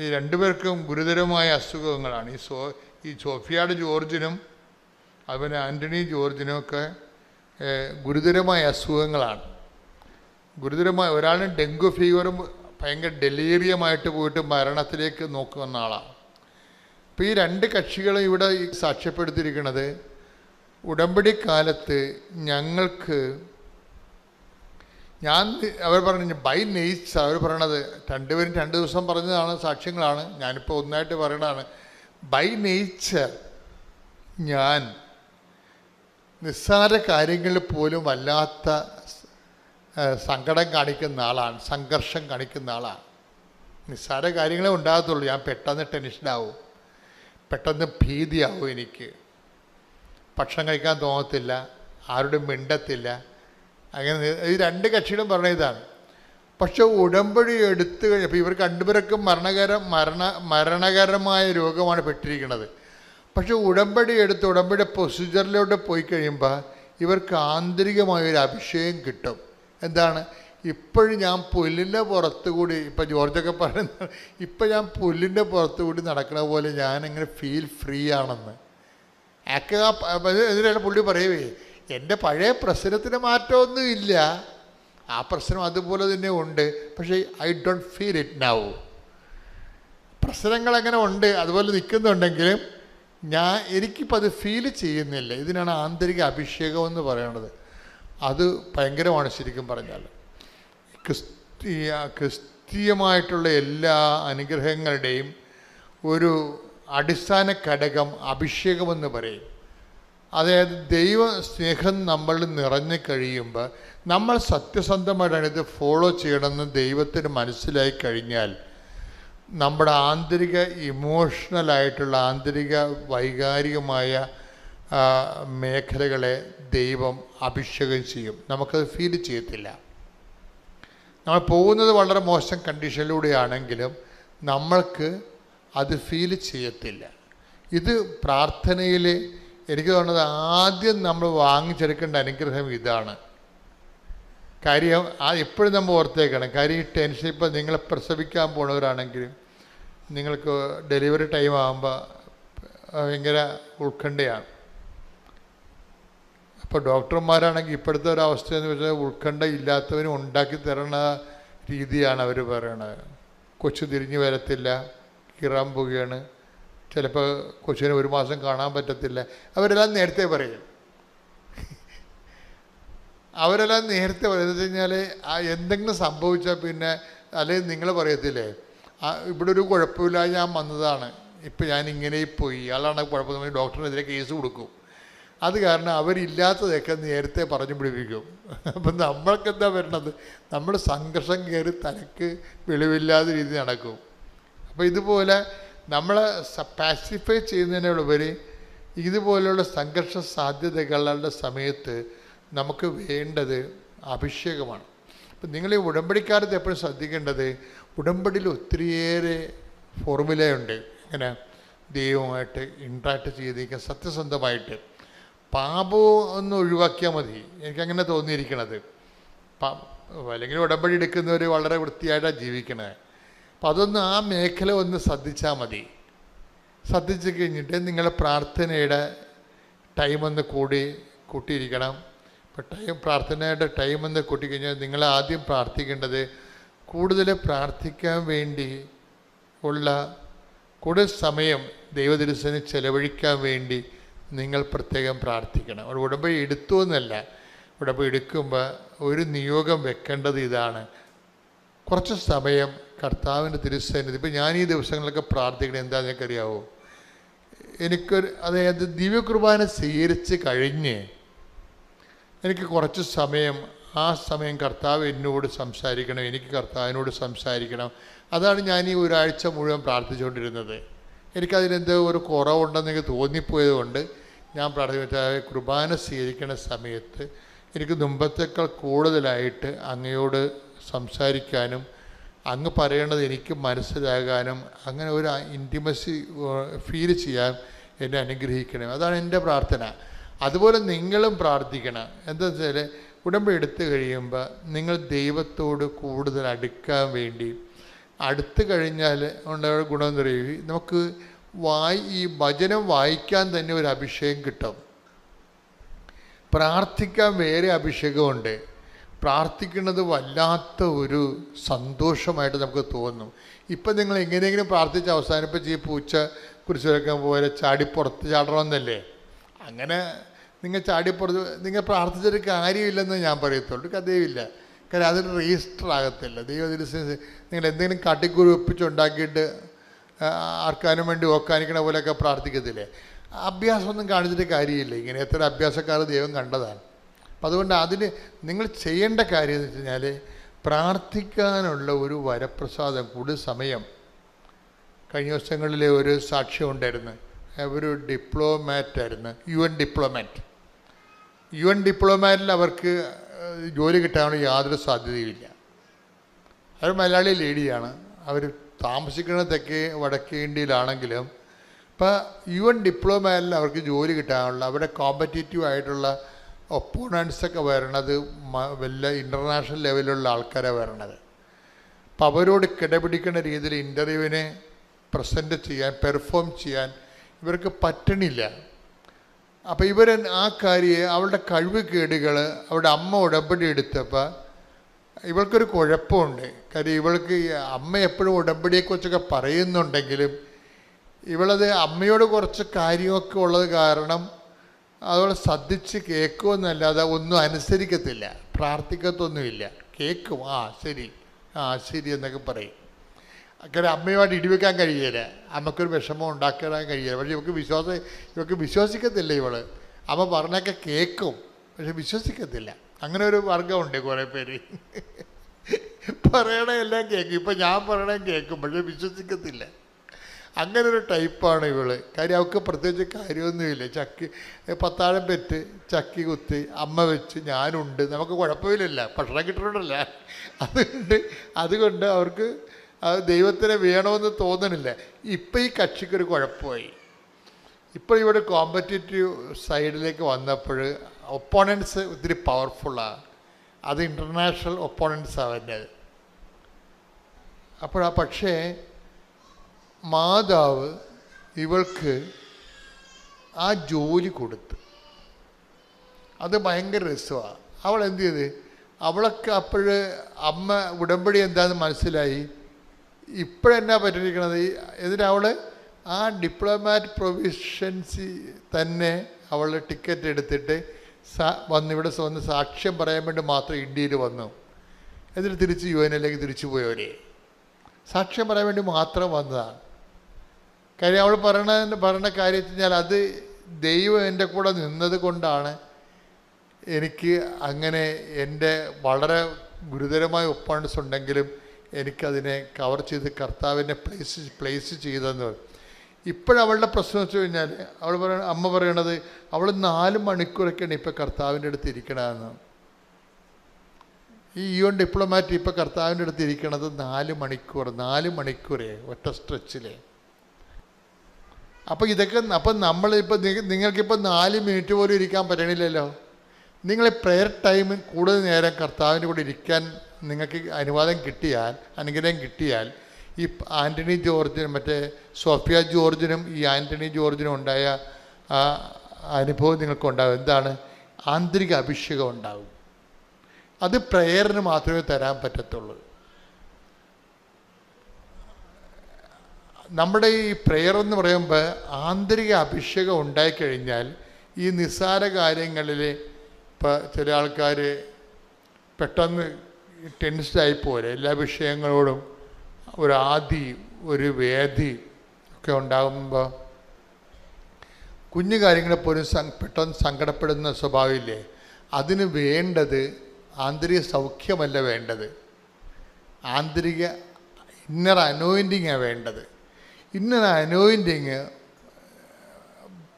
ഈ രണ്ടുപേർക്കും ഗുരുതരമായ അസുഖങ്ങളാണ്. ഈ സോഫിയാഡ് ജോർജിനും അതുപോലെ ആൻ്റണി ജോർജിനുമൊക്കെ ഗുരുതരമായ അസുഖങ്ങളാണ്. ഗുരുതരമായ ഒരാളിന് ഡെങ്കു ഫീവറും ഭയങ്കര ഡെലീറിയമായിട്ട് പോയിട്ട് മരണത്തിലേക്ക് നോക്കുന്ന ആളാണ്. അപ്പോൾ ഈ രണ്ട് കക്ഷികളും ഇവിടെ സാക്ഷ്യപ്പെടുത്തിയിരിക്കുന്നത് ഉടമ്പടി കാലത്ത് ഞങ്ങൾക്ക് അവർ പറഞ്ഞു ബൈ നേച്ചർ, അവർ പറയണത് രണ്ടുപേരും 2 ദിവസം പറഞ്ഞതാണ്, സാക്ഷ്യങ്ങളാണ്. ഞാനിപ്പോൾ ഒന്നായിട്ട് പറയണതാണ്. ബൈ നേച്ചർ ഞാൻ നിസ്സാര കാര്യങ്ങളിൽ പോലും വല്ലാത്ത സങ്കടം കാണിക്കുന്ന ആളാണ്, സംഘർഷം കാണിക്കുന്ന ആളാണ്. നിസ്സാര കാര്യങ്ങളെ ഉണ്ടാകത്തുള്ളൂ. ഞാൻ പെട്ടെന്ന് ടെൻഷനാവും, പെട്ടെന്ന് ഭീതിയാവും, എനിക്ക് ഭക്ഷണം കഴിക്കാൻ തോന്നത്തില്ല, ആരോടും മിണ്ടത്തില്ല. അങ്ങനെ ഈ രണ്ട് കക്ഷികളും പറഞ്ഞ ഇതാണ്. പക്ഷെ ഉടമ്പടി എടുത്തു കഴിഞ്ഞപ്പോൾ ഇവർ രണ്ടുപേർക്കും മരണകരമായ രോഗമാണ് പെട്ടിരിക്കുന്നത്. പക്ഷെ ഉടമ്പടി പ്രൊസീജിയറിലോട്ട് പോയി കഴിയുമ്പോൾ ഇവർക്ക് ആന്തരികമായൊരു അഭിഷേകം കിട്ടും. എന്താണ്? ഇപ്പോഴും ഞാൻ പുല്ലിൻ്റെ പുറത്തുകൂടി, ഇപ്പം ജോർജൊക്കെ പറയുന്നത്, ഇപ്പം ഞാൻ പുല്ലിൻ്റെ പുറത്തുകൂടി നടക്കുന്ന പോലെ ഞാനിങ്ങനെ ഫീൽ ഫ്രീ ആണെന്ന്. ഇതിനാണ് പുള്ളി പറയുവേ, എൻ്റെ പഴയ പ്രശ്നത്തിന് മാറ്റമൊന്നും ഇല്ല, ആ പ്രശ്നം അതുപോലെ തന്നെ ഉണ്ട്, പക്ഷേ I don't feel it now. പ്രശ്നങ്ങളങ്ങനെ ഉണ്ട്, അതുപോലെ നിൽക്കുന്നുണ്ടെങ്കിലും എനിക്കിപ്പോൾ അത് ഫീൽ ചെയ്യുന്നില്ല. ഇതിനാണ് ആന്തരിക അഭിഷേകം എന്ന് പറയുന്നത്. അത് ഭയങ്കരമാണ് ശരിക്കും പറഞ്ഞാൽ. ക്രിസ്തീയമായിട്ടുള്ള എല്ലാ അനുഗ്രഹങ്ങളുടെയും ഒരു അടിസ്ഥാന ഘടകം അഭിഷേകമെന്ന് പറയും. അതായത് ദൈവ സ്നേഹം നമ്മളിൽ നിറഞ്ഞു കഴിയുമ്പോൾ നമ്മൾ സത്യസന്ധമായിട്ടാണ് ഇത് ഫോളോ ചെയ്യണമെന്ന് ദൈവത്തിന് മനസ്സിലായി കഴിഞ്ഞാൽ നമ്മുടെ ആന്തരിക ഇമോഷണലായിട്ടുള്ള ആന്തരിക വൈകാരികമായ മേഖലകളെ ദൈവം അഭിഷേകം ചെയ്യും. നമുക്കത് ഫീൽ ചെയ്യത്തില്ല. നമ്മൾ പോകുന്നത് വളരെ മോശം കണ്ടീഷനിലൂടെയാണെങ്കിലും നമ്മൾക്ക് അത് ഫീൽ ചെയ്യത്തില്ല. ഇത് പ്രാർത്ഥനയിൽ എനിക്ക് തോന്നുന്നത് ആദ്യം നമ്മൾ വാങ്ങിച്ചെടുക്കേണ്ട അനുഗ്രഹം ഇതാണ്. കാര്യം എപ്പോഴും നമ്മൾ ഓർത്തേക്കണം. കാര്യം ഈ ടെൻഷൻ, ഇപ്പോൾ നിങ്ങളെ പ്രസവിക്കാൻ പോണവരാണെങ്കിലും നിങ്ങൾക്ക് ഡെലിവറി ടൈം ആകുമ്പോൾ ഭയങ്കര ഉത്കണ്ഠയാണ്. അപ്പോൾ ഡോക്ടർമാരാണെങ്കിൽ ഇപ്പോഴത്തെ ഒരു അവസ്ഥയെന്ന് വെച്ചാൽ ഉത്കണ്ഠ ഇല്ലാത്തവനും ഉണ്ടാക്കി തരണ രീതിയാണ് അവർ പറയണത്. കൊച്ചു തിരിഞ്ഞു വരത്തില്ല, കീറാൻ പോവുകയാണ്, ചിലപ്പോൾ കൊച്ചിനെ 1 മാസം കാണാൻ പറ്റത്തില്ല. അവരെല്ലാം നേരത്തെ പറയും. അവരെല്ലാം നേരത്തെ പറയുന്നത് വെച്ച് കഴിഞ്ഞാൽ എന്തെങ്കിലും സംഭവിച്ചാൽ പിന്നെ, അല്ലെങ്കിൽ നിങ്ങൾ പറയത്തില്ലേ, ഇവിടെ ഒരു കുഴപ്പമില്ല, ഞാൻ വന്നതാണ്, ഇപ്പം ഞാൻ ഇങ്ങനെ പോയി, ഇയാളാണ് കുഴപ്പമെന്ന് ഡോക്ടറിനെതിരെ കേസ് കൊടുക്കും. അത് കാരണം അവരില്ലാത്തതൊക്കെ നേരത്തെ പറഞ്ഞു പിടിപ്പിക്കും. അപ്പം നമ്മൾക്കെന്താ വരണത്? നമ്മൾ സംഘർഷം കയറി തലക്ക് വെളിവില്ലാത്ത രീതി നടക്കും. അപ്പോൾ ഇതുപോലെ നമ്മളെ പാസിഫൈ ചെയ്യുന്നതിനുപരി ഇതുപോലെയുള്ള സംഘർഷ സാധ്യതകളുടെ സമയത്ത് നമുക്ക് വേണ്ടത് അഭിഷേകമാണ്. അപ്പം നിങ്ങൾ ഈ ഉടമ്പടിക്കാലത്ത് എപ്പോഴും ശ്രദ്ധിക്കേണ്ടത്, ഉടമ്പടിയിൽ ഒത്തിരിയേറെ ഫോർമുലയുണ്ട്. ഇങ്ങനെ ദൈവമായിട്ട് ഇൻട്രാക്ട് ചെയ്തിരിക്കാൻ സത്യസന്ധമായിട്ട്. പാപവും ഒന്ന് ഒഴിവാക്കിയാൽ മതി, എനിക്കങ്ങനെ തോന്നിയിരിക്കണത്. അല്ലെങ്കിൽ ഉടമ്പടി എടുക്കുന്നവർ വളരെ വൃത്തിയായിട്ടാണ് ജീവിക്കണത്. അപ്പം അതൊന്ന് ആ മേഖല ഒന്ന് ശ്രദ്ധിച്ചാൽ മതി. ശ്രദ്ധിച്ച് കഴിഞ്ഞിട്ട് നിങ്ങളുടെ പ്രാർത്ഥനയുടെ ടൈം ഒന്ന് കൂട്ടിയിരിക്കണം. ഇപ്പം പ്രാർത്ഥനയുടെ ടൈം ഒന്ന് കൂട്ടിക്കഴിഞ്ഞാൽ നിങ്ങൾ ആദ്യം പ്രാർത്ഥിക്കേണ്ടത് കൂടുതൽ പ്രാർത്ഥിക്കാൻ വേണ്ടി കൂടുതൽ സമയം ദൈവദിവസത്തിന് ചെലവഴിക്കാൻ വേണ്ടി നിങ്ങൾ പ്രത്യേകം പ്രാർത്ഥിക്കണം. ഒരു ഉടമ്പടി എടുത്തു എന്നല്ല, ഉടമ്പടി എടുക്കുമ്പോൾ ഒരു നിയോഗം വെക്കേണ്ടത് ഇതാണ്: കുറച്ച് സമയം കർത്താവിൻ്റെ തിരുസന്നിധി. ഇപ്പം ഞാൻ ഈ ദിവസങ്ങളിലൊക്കെ പ്രാർത്ഥിക്കണം എന്താണെന്ന് എനിക്കറിയാവോ, അതായത് ദിവ്യകുർബാന സ്വീകരിച്ച് കഴിഞ്ഞ് എനിക്ക് കുറച്ച് സമയം, ആ സമയം കർത്താവ് എന്നോട് സംസാരിക്കണം, എനിക്ക് കർത്താവിനോട് സംസാരിക്കണം. അതാണ് ഞാൻ ഈ ഒരാഴ്ച മുഴുവൻ പ്രാർത്ഥിച്ചുകൊണ്ടിരുന്നത്. എനിക്കതിനെന്തോ ഒരു കുറവുണ്ടെന്ന് എനിക്ക് തോന്നിപ്പോയത് കൊണ്ട് ഞാൻ പ്രാർത്ഥിക്കുന്നത്, കുർബാന സ്വീകരിക്കുന്ന സമയത്ത് എനിക്ക് മുമ്പത്തേക്കാൾ കൂടുതലായിട്ട് അങ്ങയോട് സംസാരിക്കാനും അങ്ങ് പറയണത് എനിക്ക് മനസ്സിലാകാനും അങ്ങനെ ഒരു ഇൻറ്റിമസി ഫീൽ ചെയ്യാൻ എന്നെ അനുഗ്രഹിക്കണം. അതാണ് എൻ്റെ പ്രാർത്ഥന. അതുപോലെ നിങ്ങളും പ്രാർത്ഥിക്കണം. എന്താ വെച്ചാൽ ഉടമ്പടി എടുത്തു കഴിയുമ്പോൾ നിങ്ങൾ ദൈവത്തോട് കൂടുതൽ അടുക്കാൻ വേണ്ടി അടുത്ത് കഴിഞ്ഞാൽ ഉണ്ടായ ഗുണമെന്ന് പറയുക, നമുക്ക് ഈ വചനം വായിക്കാൻ തന്നെ ഒരു അഭിഷേകം കിട്ടും. പ്രാർത്ഥിക്കാൻ വേറെ അഭിഷേകമുണ്ട്. പ്രാർത്ഥിക്കുന്നത് വല്ലാത്ത ഒരു സന്തോഷമായിട്ട് നമുക്ക് തോന്നും. ഇപ്പം നിങ്ങൾ എങ്ങനെയെങ്കിലും പ്രാർത്ഥിച്ച് അവസാനിപ്പിച്ച് ഈ പൂച്ച കുറിച്ച് വയ്ക്കാൻ പോലെ ചാടിപ്പുറത്ത് ചാടണമെന്നല്ലേ? അങ്ങനെ നിങ്ങൾ ചാടിപ്പുറത്ത് നിങ്ങൾ പ്രാർത്ഥിച്ചൊരു കാര്യമില്ലെന്ന് ഞാൻ പറയത്തുള്ളൂ. കഥയുമില്ല. കാരണം അതൊരു രജിസ്റ്റർ ആകത്തില്ല. ദൈവത്തിന് നിങ്ങൾ എന്തെങ്കിലും കാട്ടിക്കൂറി ഒപ്പിച്ചുണ്ടാക്കിയിട്ട് ആർക്കാനും വേണ്ടി ഓക്കാനിക്കണ പോലെയൊക്കെ പ്രാർത്ഥിക്കത്തില്ലേ? അഭ്യാസമൊന്നും കാണിച്ചിട്ട് കാര്യമില്ല. ഇങ്ങനെ എത്ര അഭ്യാസക്കാർ ദൈവം കണ്ടതാണ്. അപ്പം അതുകൊണ്ട് അതിന് നിങ്ങൾ ചെയ്യേണ്ട കാര്യം എന്ന് വെച്ച് കഴിഞ്ഞാൽ പ്രാർത്ഥിക്കാനുള്ള ഒരു വരപ്രസാദം. കൂടുതൽ സമയം കഴിഞ്ഞ ദിവസങ്ങളിലെ ഒരു സാക്ഷ്യം ഉണ്ടായിരുന്നു. ഒരു ഡിപ്ലോമാറ്റായിരുന്നു, UN ഡിപ്ലോമാറ്റിൽ അവർക്ക് ജോലി കിട്ടാനുള്ള യാതൊരു സാധ്യതയുമില്ല. അവർ മലയാളി ലേഡിയാണ്. അവർ താമസിക്കുന്നത് വടക്കേ ഇന്ത്യയിലാണെങ്കിലും ഇപ്പോൾ UN ഡിപ്ലോമാറ്റിൽ അവർക്ക് ജോലി കിട്ടാനുള്ള അവരുടെ കോമ്പറ്റീറ്റീവ് ആയിട്ടുള്ള ഒപ്പോണൻസൊക്കെ വരണത് വല്ല ഇൻ്റർനാഷണൽ ലെവലിലുള്ള ആൾക്കാരാണ് വരണത്. അപ്പം അവരോട് കിടപിടിക്കുന്ന രീതിയിൽ ഇൻ്റർവ്യൂവിനെ പ്രസൻറ്റ് ചെയ്യാൻ, പെർഫോം ചെയ്യാൻ ഇവർക്ക് പറ്റണില്ല. അപ്പോൾ ഇവർ ആ കാര്യം അവളുടെ കഴിവ് കേടുകൾ അവളുടെ അമ്മ ഉടമ്പടി എടുത്തപ്പോൾ ഇവൾക്കൊരു കുഴപ്പമുണ്ട്. കാര്യം ഇവൾക്ക് അമ്മ എപ്പോഴും ഉടമ്പടിയെക്കുറിച്ചൊക്കെ പറയുന്നുണ്ടെങ്കിലും ഇവളത് അമ്മയോട് കുറച്ച് കാര്യമൊക്കെ ഉള്ളത് കാരണം അതോടെ ശ്രദ്ധിച്ച് കേൾക്കുമെന്നല്ലാതെ ഒന്നും അനുസരിക്കത്തില്ല, പ്രാർത്ഥിക്കത്തൊന്നുമില്ല. കേൾക്കും, ശരി എന്നൊക്കെ പറയും. കാരണം അമ്മയുമായിട്ട് ഇടിവെക്കാൻ കഴിയില്ല, അമ്മക്കൊരു വിഷമം ഉണ്ടാക്കാൻ കഴിയില്ല. പക്ഷേ ഇവൾക്ക് വിശ്വസിക്കത്തില്ല. ഇവള് അമ്മ പറഞ്ഞൊക്കെ കേൾക്കും, പക്ഷെ വിശ്വസിക്കത്തില്ല. അങ്ങനെ ഒരു വർഗമുണ്ട് കുറേ പേര്. പറയണ എല്ലാം കേൾക്കും, ഇപ്പം ഞാൻ പറയണേ കേൾക്കും, പക്ഷെ വിശ്വസിക്കത്തില്ല. അങ്ങനെ ഒരു ടൈപ്പാണ് ഇവള്. കാര്യം അവൾക്ക് പ്രത്യേകിച്ച് കാര്യമൊന്നുമില്ല. പത്താഴം പെറ്റ് ചക്കി കുത്തി അമ്മ വെച്ച് ഞാനുണ്ട്, നമുക്ക് കുഴപ്പമില്ലല്ല, ഭക്ഷണം കിട്ടണമല്ല. അതുകൊണ്ട് അവർക്ക് ദൈവത്തിനെ വേണമെന്ന് തോന്നണില്ല. ഇപ്പം ഈ കക്ഷിക്കൊരു കുഴപ്പമായി. ഇപ്പോൾ ഇവിടെ കോമ്പറ്റീറ്റീവ് സൈഡിലേക്ക് വന്നപ്പോൾ ഒപ്പോണൻസ് ഒത്തിരി പവർഫുള്ളാണ്. അത് ഇൻ്റർനാഷണൽ ഒപ്പോണൻസാണ് വരുന്നത്. പക്ഷേ മാതാവ് ഇവൾക്ക് ആ ജോലി കൊടുത്ത്. അത് ഭയങ്കര രസമാണ്. അവൾ എന്ത് ചെയ്ത്, അവളൊക്കെ അപ്പോഴ് അമ്മ ഉടമ്പടി എന്താണെന്ന് മനസ്സിലായി. ഇപ്പോഴെന്നാ പറ്റിയിരിക്കണത്, എന്നിട്ടവൾ ആ ഡിപ്ലോമാറ്റ് പ്രൊവിഷൻസി തന്നെ അവൾ ടിക്കറ്റ് എടുത്തിട്ട് ഇവിടെ വന്ന് സാക്ഷ്യം പറയാൻ വേണ്ടി മാത്രം ഇന്ത്യയിൽ വന്നു. എന്നിട്ട് തിരിച്ച് UN തിരിച്ചു പോയവരെ സാക്ഷ്യം പറയാൻ വേണ്ടി മാത്രം വന്നതാണ്. കാര്യം അവൾ പറയണ കാര്യം വെച്ച് കഴിഞ്ഞാൽ അത് ദൈവം എൻ്റെ കൂടെ നിന്നത് കൊണ്ടാണ് എനിക്ക് അങ്ങനെ എൻ്റെ വളരെ ഗുരുതരമായ ഒപ്പോണൻസ് ഉണ്ടെങ്കിലും എനിക്കതിനെ കവർ ചെയ്ത് കർത്താവിനെ പ്ലേസ് ചെയ്തെന്ന് പറയും. ഇപ്പോഴവളുടെ പ്രശ്നം വെച്ച് കഴിഞ്ഞാൽ അമ്മ പറയണത് അവൾ 4 മണിക്കൂറൊക്കെയാണ് ഇപ്പോൾ കർത്താവിൻ്റെ അടുത്ത് ഇരിക്കണമെന്ന്. ഈ UN ഡിപ്ലോമാറ്റ് ഇപ്പോൾ കർത്താവിൻ്റെ അടുത്ത് ഇരിക്കണത് 4 മണിക്കൂറേ ഒറ്റ സ്ട്രെച്ചിലേ. അപ്പം നമ്മളിപ്പോൾ നിങ്ങൾക്കിപ്പോൾ 4 മിനിറ്റ് പോലും ഇരിക്കാൻ പറ്റണില്ലല്ലോ. നിങ്ങൾ പ്രെയർ ടൈമിൽ കൂടുതൽ നേരം കർത്താവിൻ്റെ കൂടെ ഇരിക്കാൻ നിങ്ങൾക്ക് അനുഗ്രഹം കിട്ടിയാൽ ഈ ആൻ്റണി ജോർജിനും മറ്റേ സോഫിയ ജോർജിനും ഈ ആൻ്റണി ജോർജിനും ഉണ്ടായ ആ അനുഭവം നിങ്ങൾക്കുണ്ടാകും. എന്താണ്? ആന്തരിക അഭിഷേകം ഉണ്ടാകും. അത് പ്രെയറിന് മാത്രമേ തരാൻ പറ്റത്തുള്ളൂ. നമ്മുടെ ഈ പ്രെയർ എന്ന് പറയുമ്പോൾ ആന്തരിക അഭിഷേകം ഉണ്ടായിക്കഴിഞ്ഞാൽ ഈ നിസ്സാര കാര്യങ്ങളിൽ ഇപ്പോൾ ചില ആൾക്കാർ പെട്ടെന്ന് ടെൻസ്ഡായി പോലെ എല്ലാ വിഷയങ്ങളോടും ഒരു വേദി ഒക്കെ ഉണ്ടാകുമ്പോൾ കുഞ്ഞു കാര്യങ്ങളെ പോലും പെട്ടെന്ന് സങ്കടപ്പെടുന്ന സ്വഭാവമില്ലേ? അതിന് വേണ്ടത് ആന്തരിക സൗഖ്യമല്ല വേണ്ടത്, ആന്തരിക ഇന്നർ അനോയിൻറ്റിങ്ങാണ് വേണ്ടത്. ഇന്നർ അനോയിൻറ്റിങ്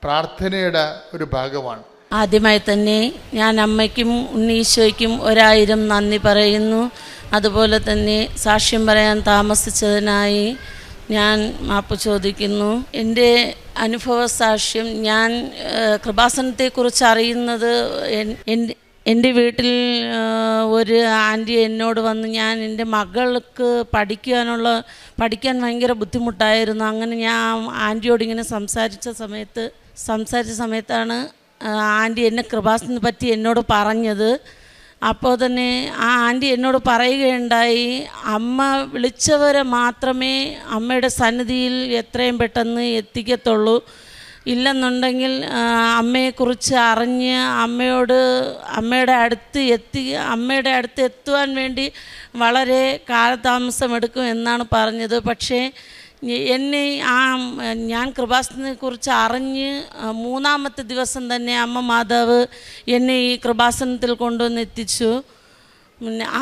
പ്രാർത്ഥനയുടെ ഒരു ഭാഗമാണ്. ആദ്യമായി തന്നെ ഞാൻ അമ്മയ്ക്കും ഉണ്ണീശോയ്ക്കും 1000 നന്ദി പറയുന്നു. അതുപോലെ തന്നെ സാക്ഷ്യം പറയാൻ താമസിച്ചതിനായി ഞാൻ മാപ്പ് ചോദിക്കുന്നു. എൻ്റെ അനുഭവ സാക്ഷ്യം, ഞാൻ കൃപാസനത്തെക്കുറിച്ച് അറിയുന്നത് എൻ്റെ വീട്ടിൽ ഒരു ആൻറ്റി എന്നോട് വന്ന് ഞാൻ എൻ്റെ മകൾക്ക് പഠിക്കാൻ ഭയങ്കര ബുദ്ധിമുട്ടായിരുന്നു. അങ്ങനെ ഞാൻ ആൻറ്റിയോട് ഇങ്ങനെ സംസാരിച്ച സമയത്താണ് ആൻറ്റി എന്നെ കൃപാസനത്തെ പറ്റി എന്നോട് പറഞ്ഞത്. അപ്പോൾ തന്നെ ആ ആൻറ്റി എന്നോട് പറയുകയുണ്ടായി, അമ്മ വിളിച്ചവരെ മാത്രമേ അമ്മയുടെ സന്നിധിയിൽ എത്രയും പെട്ടെന്ന് എത്തിക്കത്തുള്ളൂ, ഇല്ലെന്നുണ്ടെങ്കിൽ അമ്മയെക്കുറിച്ച് അറിഞ്ഞ് അമ്മയുടെ അടുത്ത് എത്തുവാൻ വേണ്ടി വളരെ കാലതാമസമെടുക്കും എന്നാണ് പറഞ്ഞത്. പക്ഷേ ഞാൻ കൃപാസനത്തെക്കുറിച്ച് അറിഞ്ഞ് 3-ാമത്തെ ദിവസം തന്നെ അമ്മ മാതാവ് എന്നെ ഈ കൃപാസനത്തിൽ കൊണ്ടുവന്ന് എത്തിച്ചു.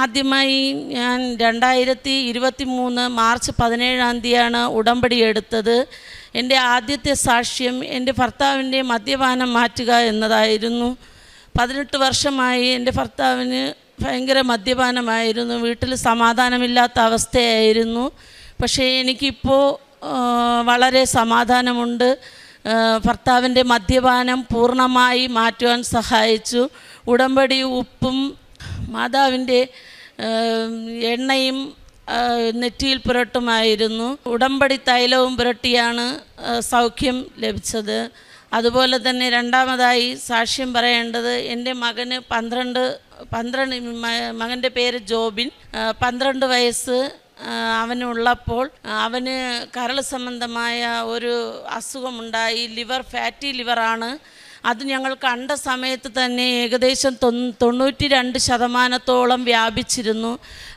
ആദ്യമായി ഞാൻ 2023 മാർച്ച് 17-ാം തീയതിയാണ് ഉടമ്പടി എടുത്തത്. എൻ്റെ ആദ്യത്തെ സാക്ഷ്യം എൻ്റെ ഭർത്താവിൻ്റെ മദ്യപാനം മാറ്റുക എന്നതായിരുന്നു. 18 വർഷമായി എൻ്റെ ഭർത്താവിന് ഭയങ്കര മദ്യപാനമായിരുന്നു. വീട്ടിൽ സമാധാനമില്ലാത്ത അവസ്ഥയായിരുന്നു. പക്ഷേ എനിക്കിപ്പോൾ വളരെ സമാധാനമുണ്ട്. ഭർത്താവിൻ്റെ മദ്യപാനം പൂർണ്ണമായി മാറ്റുവാൻ സഹായിച്ചു. ഉടമ്പടി ഉപ്പും മാതാവിൻ്റെ എണ്ണയും നെറ്റിയിൽ പുരട്ടുമായിരുന്നു. ഉടമ്പടി തൈലവും പുരട്ടിയാണ് സൗഖ്യം ലഭിച്ചത്. അതുപോലെ തന്നെ രണ്ടാമതായി സാക്ഷ്യം പറയേണ്ടത്, എൻ്റെ മകന് 12 മകൻ്റെ പേര് ജോബിൻ. 12 വയസ്സ് അവനുള്ളപ്പോൾ അവന് കരൾ സംബന്ധമായ ഒരു അസുഖമുണ്ടായി. ഫാറ്റി ലിവറാണ്. അത് ഞങ്ങൾ കണ്ട സമയത്ത് തന്നെ ഏകദേശം 92% വ്യാപിച്ചിരുന്നു.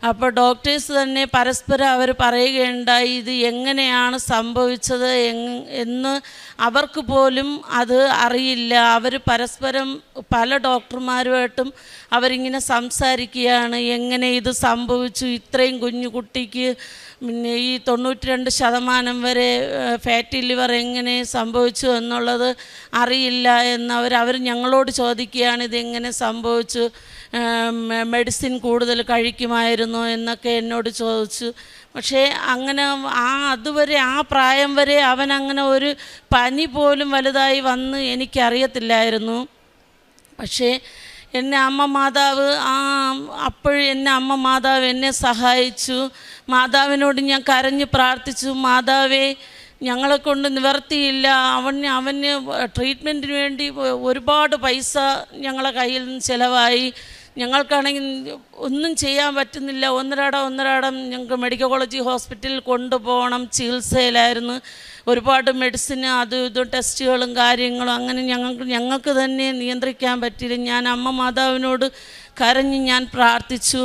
അപ്പോൾ ഡോക്ടേഴ്സ് തന്നെ പരസ്പരം അവർ പറയുകയുണ്ടായി, ഇത് എങ്ങനെയാണ് സംഭവിച്ചത് എന്ന് അവർക്ക് പോലും അത് അറിയില്ല. അവർ പരസ്പരം പല ഡോക്ടർമാരുമായിട്ടും അവരിങ്ങനെ സംസാരിക്കുകയാണ്, എങ്ങനെ ഇത് സംഭവിച്ചു, ഇത്രയും കുഞ്ഞു കുട്ടിക്ക് പിന്നെ ഈ 92% വരെ ഫാറ്റി ലിവർ എങ്ങനെ സംഭവിച്ചു എന്നുള്ളത് അറിയില്ല എന്ന് അവർ ഞങ്ങളോട് ചോദിക്കുകയാണ്, ഇതെങ്ങനെ സംഭവിച്ചു, മെഡിസിൻ കൂടുതൽ കഴിക്കുമായിരുന്നു എന്നൊക്കെ എന്നോട് ചോദിച്ചു. പക്ഷേ അങ്ങനെ അതുവരെ ആ പ്രായം വരെ അവനങ്ങനെ ഒരു പനി പോലും വലുതായി വന്ന് എനിക്കറിയത്തില്ലായിരുന്നു. പക്ഷേ എന്നെ അമ്മ മാതാവ് അമ്മ മാതാവ് എന്നെ സഹായിച്ചു. മാതാവിനോട് ഞാൻ കരഞ്ഞ് പ്രാർത്ഥിച്ചു, മാതാവേ ഞങ്ങളെക്കൊണ്ട് നിവർത്തിയില്ല, അവന് ട്രീറ്റ്മെൻറ്റിന് വേണ്ടി ഒരുപാട് പൈസ ഞങ്ങളെ കയ്യിൽ നിന്ന് ചിലവായി, ഞങ്ങൾക്കാണെങ്കിൽ ഒന്നും ചെയ്യാൻ പറ്റുന്നില്ല. ഒന്നരാടം ഞങ്ങൾക്ക് മെഡിക്കൽ കോളേജ് ഹോസ്പിറ്റലിൽ കൊണ്ടുപോകണം, ചികിത്സയിലായിരുന്നു. ഒരുപാട് മെഡിസിന് ഇതും ടെസ്റ്റുകളും കാര്യങ്ങളും അങ്ങനെ ഞങ്ങൾക്ക് തന്നെ നിയന്ത്രിക്കാൻ പറ്റിയില്ല. ഞാൻ അമ്മ മാതാവിനോട് കരഞ്ഞ് ഞാൻ പ്രാർത്ഥിച്ചു.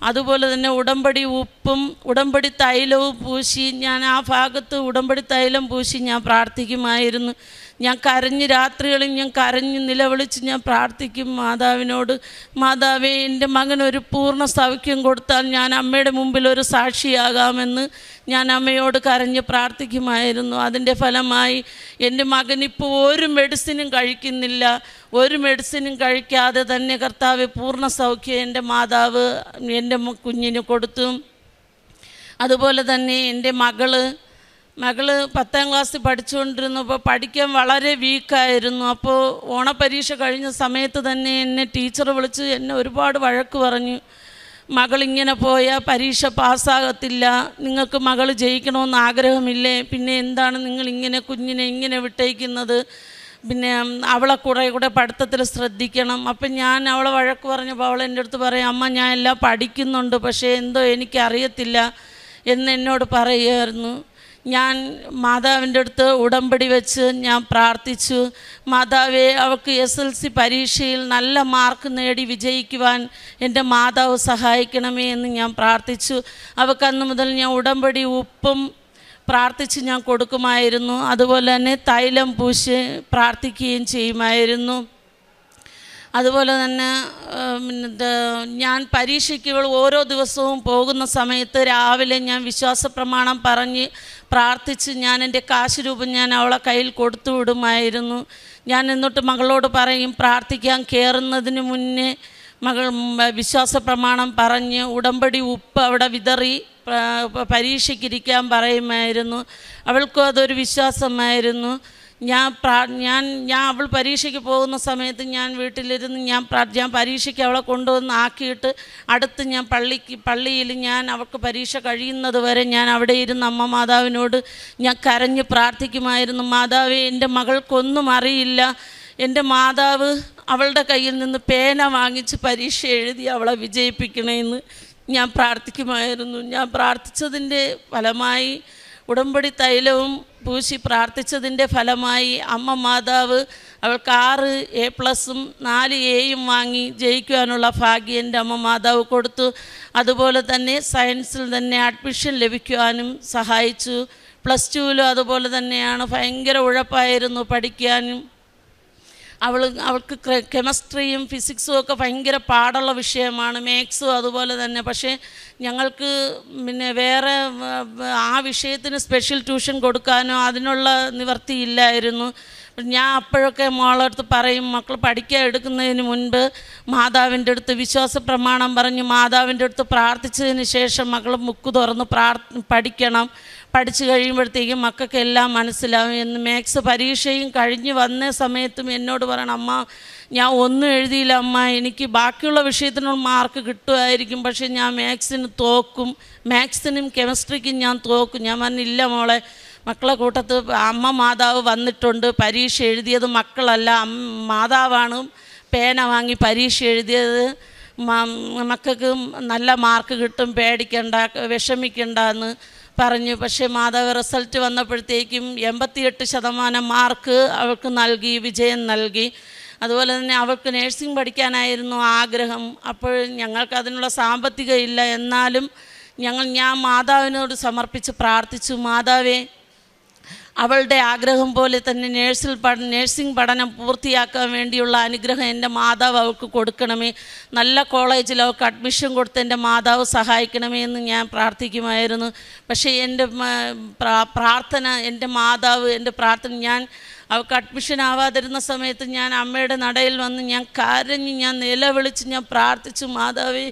അതുപോലെ തന്നെ ഉടമ്പടി ഉപ്പും ഉടമ്പടി തൈലവും പൂശി ഞാൻ ആ ഭാഗത്ത് ഉടമ്പടി തൈലം പൂശി ഞാൻ പ്രാർത്ഥിക്കുമായിരുന്നു. ഞാൻ രാത്രികളിൽ ഞാൻ കരഞ്ഞ് നിലവിളിച്ച് ഞാൻ പ്രാർത്ഥിക്കും മാതാവിനോട്, മാതാവേ എൻ്റെ മകനൊരു പൂർണ്ണ സൗഖ്യം കൊടുത്താൽ ഞാൻ അമ്മയുടെ മുമ്പിൽ ഒരു സാക്ഷിയാകാമെന്ന് ഞാൻ അമ്മയോട് കരഞ്ഞ് പ്രാർത്ഥിക്കുമായിരുന്നു. അതിൻ്റെ ഫലമായി എൻ്റെ മകനിപ്പോൾ ഒരു മെഡിസിനും കഴിക്കുന്നില്ല. ഒരു മെഡിസിനും കഴിക്കാതെ തന്നെ കർത്താവ് പൂർണ്ണ സൗഖ്യം എൻ്റെ മാതാവ് എൻ്റെ കുഞ്ഞിന് കൊടുത്തു. അതുപോലെ തന്നെ എൻ്റെ മകള് 10ാം ക്ലാസ്സിൽ പഠിച്ചുകൊണ്ടിരുന്നപ്പോൾ പഠിക്കാൻ വളരെ വീക്കായിരുന്നു. അപ്പോൾ ഓണപരീക്ഷ കഴിഞ്ഞ സമയത്ത് തന്നെ എന്നെ ടീച്ചർ വിളിച്ച് എന്നെ ഒരുപാട് വഴക്ക് പറഞ്ഞു. മകളിങ്ങനെ പോയാൽ പരീക്ഷ പാസ്സാകത്തില്ല, നിങ്ങൾക്ക് മകൾ ജയിക്കണമെന്ന് ആഗ്രഹമില്ലേ, പിന്നെ എന്താണ് നിങ്ങളിങ്ങനെ കുഞ്ഞിനെ ഇങ്ങനെ വിട്ടേക്കുന്നത്, പിന്നെ അവളെ കൂടെ പഠിത്തത്തിൽ ശ്രദ്ധിക്കണം. അപ്പം ഞാൻ അവളെ വഴക്ക് പറഞ്ഞപ്പോൾ അവൾ എൻ്റെ അടുത്ത് പറയും, അമ്മ ഞാൻ എല്ലാം പഠിക്കുന്നുണ്ട്, പക്ഷേ എന്തോ എനിക്കറിയത്തില്ല എന്നോട് പറയുമായിരുന്നു. ഞാൻ മാതാവിൻ്റെ അടുത്ത് ഉടമ്പടി വെച്ച് ഞാൻ പ്രാർത്ഥിച്ചു, മാതാവേ അവൾക്ക് SLC പരീക്ഷയിൽ നല്ല മാർക്ക് നേടി വിജയിക്കുവാൻ എൻ്റെ മാതാവ് സഹായിക്കണമേ എന്ന് ഞാൻ പ്രാർത്ഥിച്ചു. അവൾക്ക് അന്ന് മുതൽ ഞാൻ ഉടമ്പടി ഉപ്പും പ്രാർത്ഥിച്ച് ഞാൻ കൊടുക്കുമായിരുന്നു. അതുപോലെ തന്നെ തൈലം പൂശി പ്രാർത്ഥിക്കുകയും ചെയ്യുമായിരുന്നു. അതുപോലെ തന്നെ ഞാൻ പരീക്ഷയ്ക്ക് ഓരോ ദിവസവും പോകുന്ന സമയത്ത് രാവിലെ ഞാൻ വിശ്വാസ പ്രമാണം പറഞ്ഞ് പ്രാർത്ഥിച്ച് ഞാൻ എൻ്റെ കാശ് രൂപം ഞാൻ അവളെ കയ്യിൽ കൊടുത്തു വിടുമായിരുന്നു. ഞാൻ എന്നിട്ട് മകളോട് പറയും, പ്രാർത്ഥിക്കാൻ കയറുന്നതിന് മുന്നേ മകൾ വിശ്വാസ പ്രമാണം പറഞ്ഞ് ഉടമ്പടി ഉപ്പ് അവിടെ വിതറി പരീക്ഷയ്ക്കിരിക്കാൻ പറയുമായിരുന്നു. അവൾക്കും അതൊരു വിശ്വാസമായിരുന്നു. ഞാൻ അവൾ പരീക്ഷയ്ക്ക് പോകുന്ന സമയത്ത് ഞാൻ വീട്ടിലിരുന്ന് ഞാൻ പരീക്ഷയ്ക്ക് അവളെ കൊണ്ടുവന്ന് ആക്കിയിട്ട് അടുത്ത് ഞാൻ പള്ളിയിൽ ഞാൻ അവൾക്ക് പരീക്ഷ കഴിയുന്നത് വരെ ഞാൻ അവിടെ ഇരുന്ന് അമ്മ മാതാവിനോട് ഞാൻ കരഞ്ഞ് പ്രാർത്ഥിക്കുമായിരുന്നു. മാതാവേ, എൻ്റെ മകൾക്കൊന്നും അറിയില്ല, എൻ്റെ മാതാവ് അവളുടെ കയ്യിൽ നിന്ന് പേന വാങ്ങിച്ച് പരീക്ഷ എഴുതി അവളെ വിജയിപ്പിക്കണമെന്ന് ഞാൻ പ്രാർത്ഥിക്കുമായിരുന്നു. ഞാൻ പ്രാർത്ഥിച്ചതിൻ്റെ ഫലമായി, ഉടമ്പടി തൈലവും പൂശി പ്രാർത്ഥിച്ചതിൻ്റെ ഫലമായി അമ്മ മാതാവ് അവൾക്ക് 6 A+ഉം 4 Aയും വാങ്ങി ജയിക്കുവാനുള്ള ഭാഗ്യം എൻ്റെ അമ്മ മാതാവ് കൊടുത്തു. അതുപോലെ തന്നെ സയൻസിൽ തന്നെ അഡ്മിഷൻ ലഭിക്കുവാനും സഹായിച്ചു. +2ലും അതുപോലെ തന്നെയാണ്. ഭയങ്കര ഉഴപ്പായിരുന്നു പഠിക്കാനും. അവൾക്ക് കെമിസ്ട്രിയും ഫിസിക്സും ഒക്കെ ഭയങ്കര പാടുള്ള വിഷയമാണ്, മാത്സും അതുപോലെ തന്നെ. പക്ഷേ ഞങ്ങൾക്ക് പിന്നെ വേറെ ആ വിഷയത്തിന് സ്പെഷ്യൽ ട്യൂഷൻ കൊടുക്കാനോ അതിനുള്ള നിവർത്തിയില്ലായിരുന്നു. ഞാൻ അപ്പോഴൊക്കെ മോളടുത്ത് പറയും, മക്കൾ പഠിക്കാൻ എടുക്കുന്നതിന് മുൻപ് മാതാവിൻ്റെ അടുത്ത് വിശ്വാസ പ്രമാണം പറഞ്ഞ് മാതാവിൻ്റെ അടുത്ത് പ്രാർത്ഥിച്ചതിന് ശേഷം മക്കൾ മുക്ക് തുറന്ന് പഠിക്കണം. പഠിച്ചു കഴിയുമ്പോഴത്തേക്കും മക്കൾക്കെല്ലാം മനസ്സിലാവും എന്ന്. മാത്സ് പരീക്ഷയും കഴിഞ്ഞ് വന്ന സമയത്തും എന്നോട് പറയണം, അമ്മ ഞാൻ ഒന്നും എഴുതിയില്ല അമ്മ, എനിക്ക് ബാക്കിയുള്ള വിഷയത്തിനുള്ള മാർക്ക് കിട്ടുമായിരിക്കും, പക്ഷേ ഞാൻ മാത്സിന് തോക്കും, മാത്സിനും കെമിസ്ട്രിക്കും ഞാൻ തോക്കും. ഞാൻ പറഞ്ഞില്ല മോളെ, മക്കളെ കൂട്ടത്ത് അമ്മ മാതാവ് വന്നിട്ടുണ്ട്, പരീക്ഷ എഴുതിയത് മക്കളല്ല, മാതാവാണ് പേന വാങ്ങി പരീക്ഷ എഴുതിയത്, മക്കൾക്ക് നല്ല മാർക്ക് കിട്ടും, പേടിക്കണ്ട, വിഷമിക്കണ്ട എന്ന് പറഞ്ഞു. പക്ഷേ മാതാവ് റിസൾട്ട് വന്നപ്പോഴത്തേക്കും 88% മാർക്ക് അവൾക്ക് നൽകി, വിജയം നൽകി. അതുപോലെ തന്നെ അവൾക്ക് നേഴ്സിംഗ് പഠിക്കാനായിരുന്നു ആഗ്രഹം. അപ്പോൾ ഞങ്ങൾക്ക് അതിനുള്ള സാമ്പത്തികം ഇല്ല. എന്നാലും ഞാൻ മാതാവിനോട് സമർപ്പിച്ച് പ്രാർത്ഥിച്ചു, മാതാവേ, അവളുടെ ആഗ്രഹം പോലെ തന്നെ നേഴ്സിംഗ് പഠനം പൂർത്തിയാക്കാൻ വേണ്ടിയുള്ള അനുഗ്രഹം എൻ്റെ മാതാവ് അവൾക്ക് കൊടുക്കണമേ, നല്ല കോളേജിൽ അവൾക്ക് അഡ്മിഷൻ കൊടുത്ത് എൻ്റെ മാതാവ് സഹായിക്കണമേ എന്ന് ഞാൻ പ്രാർത്ഥിക്കുമായിരുന്നു. പക്ഷേ എൻ്റെ പ്രാർത്ഥന ഞാൻ അവൾക്ക് അഡ്മിഷൻ ആവാതിരുന്ന സമയത്ത് ഞാൻ അമ്മയുടെ നടയിൽ വന്ന് ഞാൻ കരഞ്ഞ്, ഞാൻ നിലവിളിച്ച് ഞാൻ പ്രാർത്ഥിച്ചു, മാതാവേ,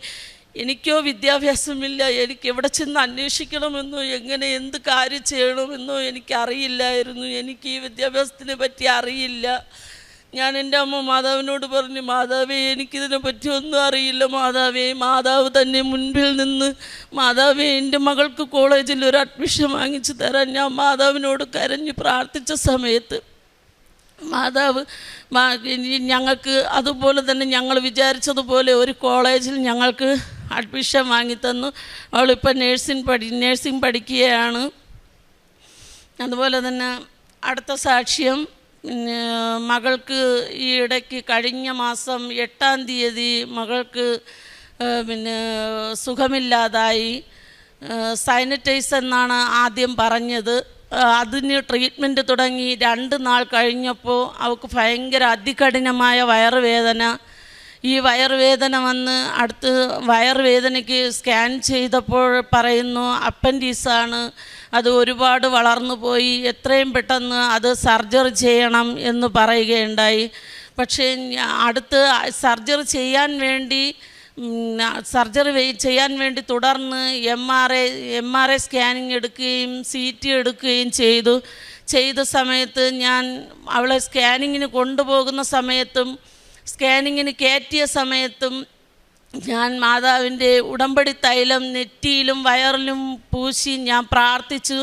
എനിക്കോ വിദ്യാഭ്യാസമില്ല, എനിക്ക് എവിടെ ചെന്ന് അന്വേഷിക്കണമെന്നോ എങ്ങനെ എന്ത് കാര്യം ചെയ്യണമെന്നോ എനിക്കറിയില്ലായിരുന്നു, എനിക്ക് ഈ വിദ്യാഭ്യാസത്തിനെ പറ്റി അറിയില്ല. ഞാൻ എൻ്റെ അമ്മ മാതാവിനോട് പറഞ്ഞു, മാതാവേ, എനിക്കിതിനെ പറ്റി ഒന്നും അറിയില്ല മാതാവേ. മാതാവ് തന്നെ മുൻപിൽ നിന്ന്, മാതാവേ, എൻ്റെ മകൾക്ക് കോളേജിൽ ഒരു അഡ്മിഷൻ വാങ്ങിച്ചു തരാൻ ഞാൻ മാതാവിനോട് കരഞ്ഞ് പ്രാർത്ഥിച്ച സമയത്ത് മാതാവ് ഞങ്ങൾക്ക് അതുപോലെ തന്നെ ഞങ്ങൾ വിചാരിച്ചതുപോലെ ഒരു കോളേജിൽ ഞങ്ങൾക്ക് അഡ്മിഷൻ വാങ്ങിത്തന്നു. അവളിപ്പോൾ നേഴ്സിംഗ് പഠിക്കുകയാണ്. അതുപോലെ തന്നെ അടുത്ത സാക്ഷ്യം, മകൾക്ക് ഈ ഇടയ്ക്ക് കഴിഞ്ഞ മാസം 8-ാം തീയതി മകൾക്ക് സുഖമില്ലാതായി. സൈനറ്റൈസ് എന്നാണ് ആദ്യം പറഞ്ഞത്. അതിന് ട്രീറ്റ്മെൻറ്റ് തുടങ്ങി 2 നാൾ കഴിഞ്ഞപ്പോൾ അവൾക്ക് ഭയങ്കര അതികഠിനമായ വയറുവേദന. ഈ വയറുവേദന വന്ന് അടുത്ത് വയറുവേദനയ്ക്ക് സ്കാൻ ചെയ്തപ്പോൾ പറയുന്നു അപ്പൻഡിക്സാണ്, അത് ഒരുപാട് വളർന്നു പോയി, എത്രയും പെട്ടെന്ന് അത് സർജറി ചെയ്യണം എന്ന് പറയുകയുണ്ടായി. പക്ഷേ അടുത്ത് സർജറി ചെയ്യാൻ വേണ്ടി തുടർന്ന് എം ആർ ഐ സ്കാനിങ് എടുക്കുകയും CT എടുക്കുകയും ചെയ്ത സമയത്ത് ഞാൻ അവളെ സ്കാനിങ്ങിന് കൊണ്ടുപോകുന്ന സമയത്തും സ്കാനിങ്ങിന് കയറ്റിയ സമയത്തും ഞാൻ മാതാവിൻ്റെ ഉടമ്പടി തൈലം നെറ്റിയിലും വയറിലും പൂശി ഞാൻ പ്രാർത്ഥിച്ചു.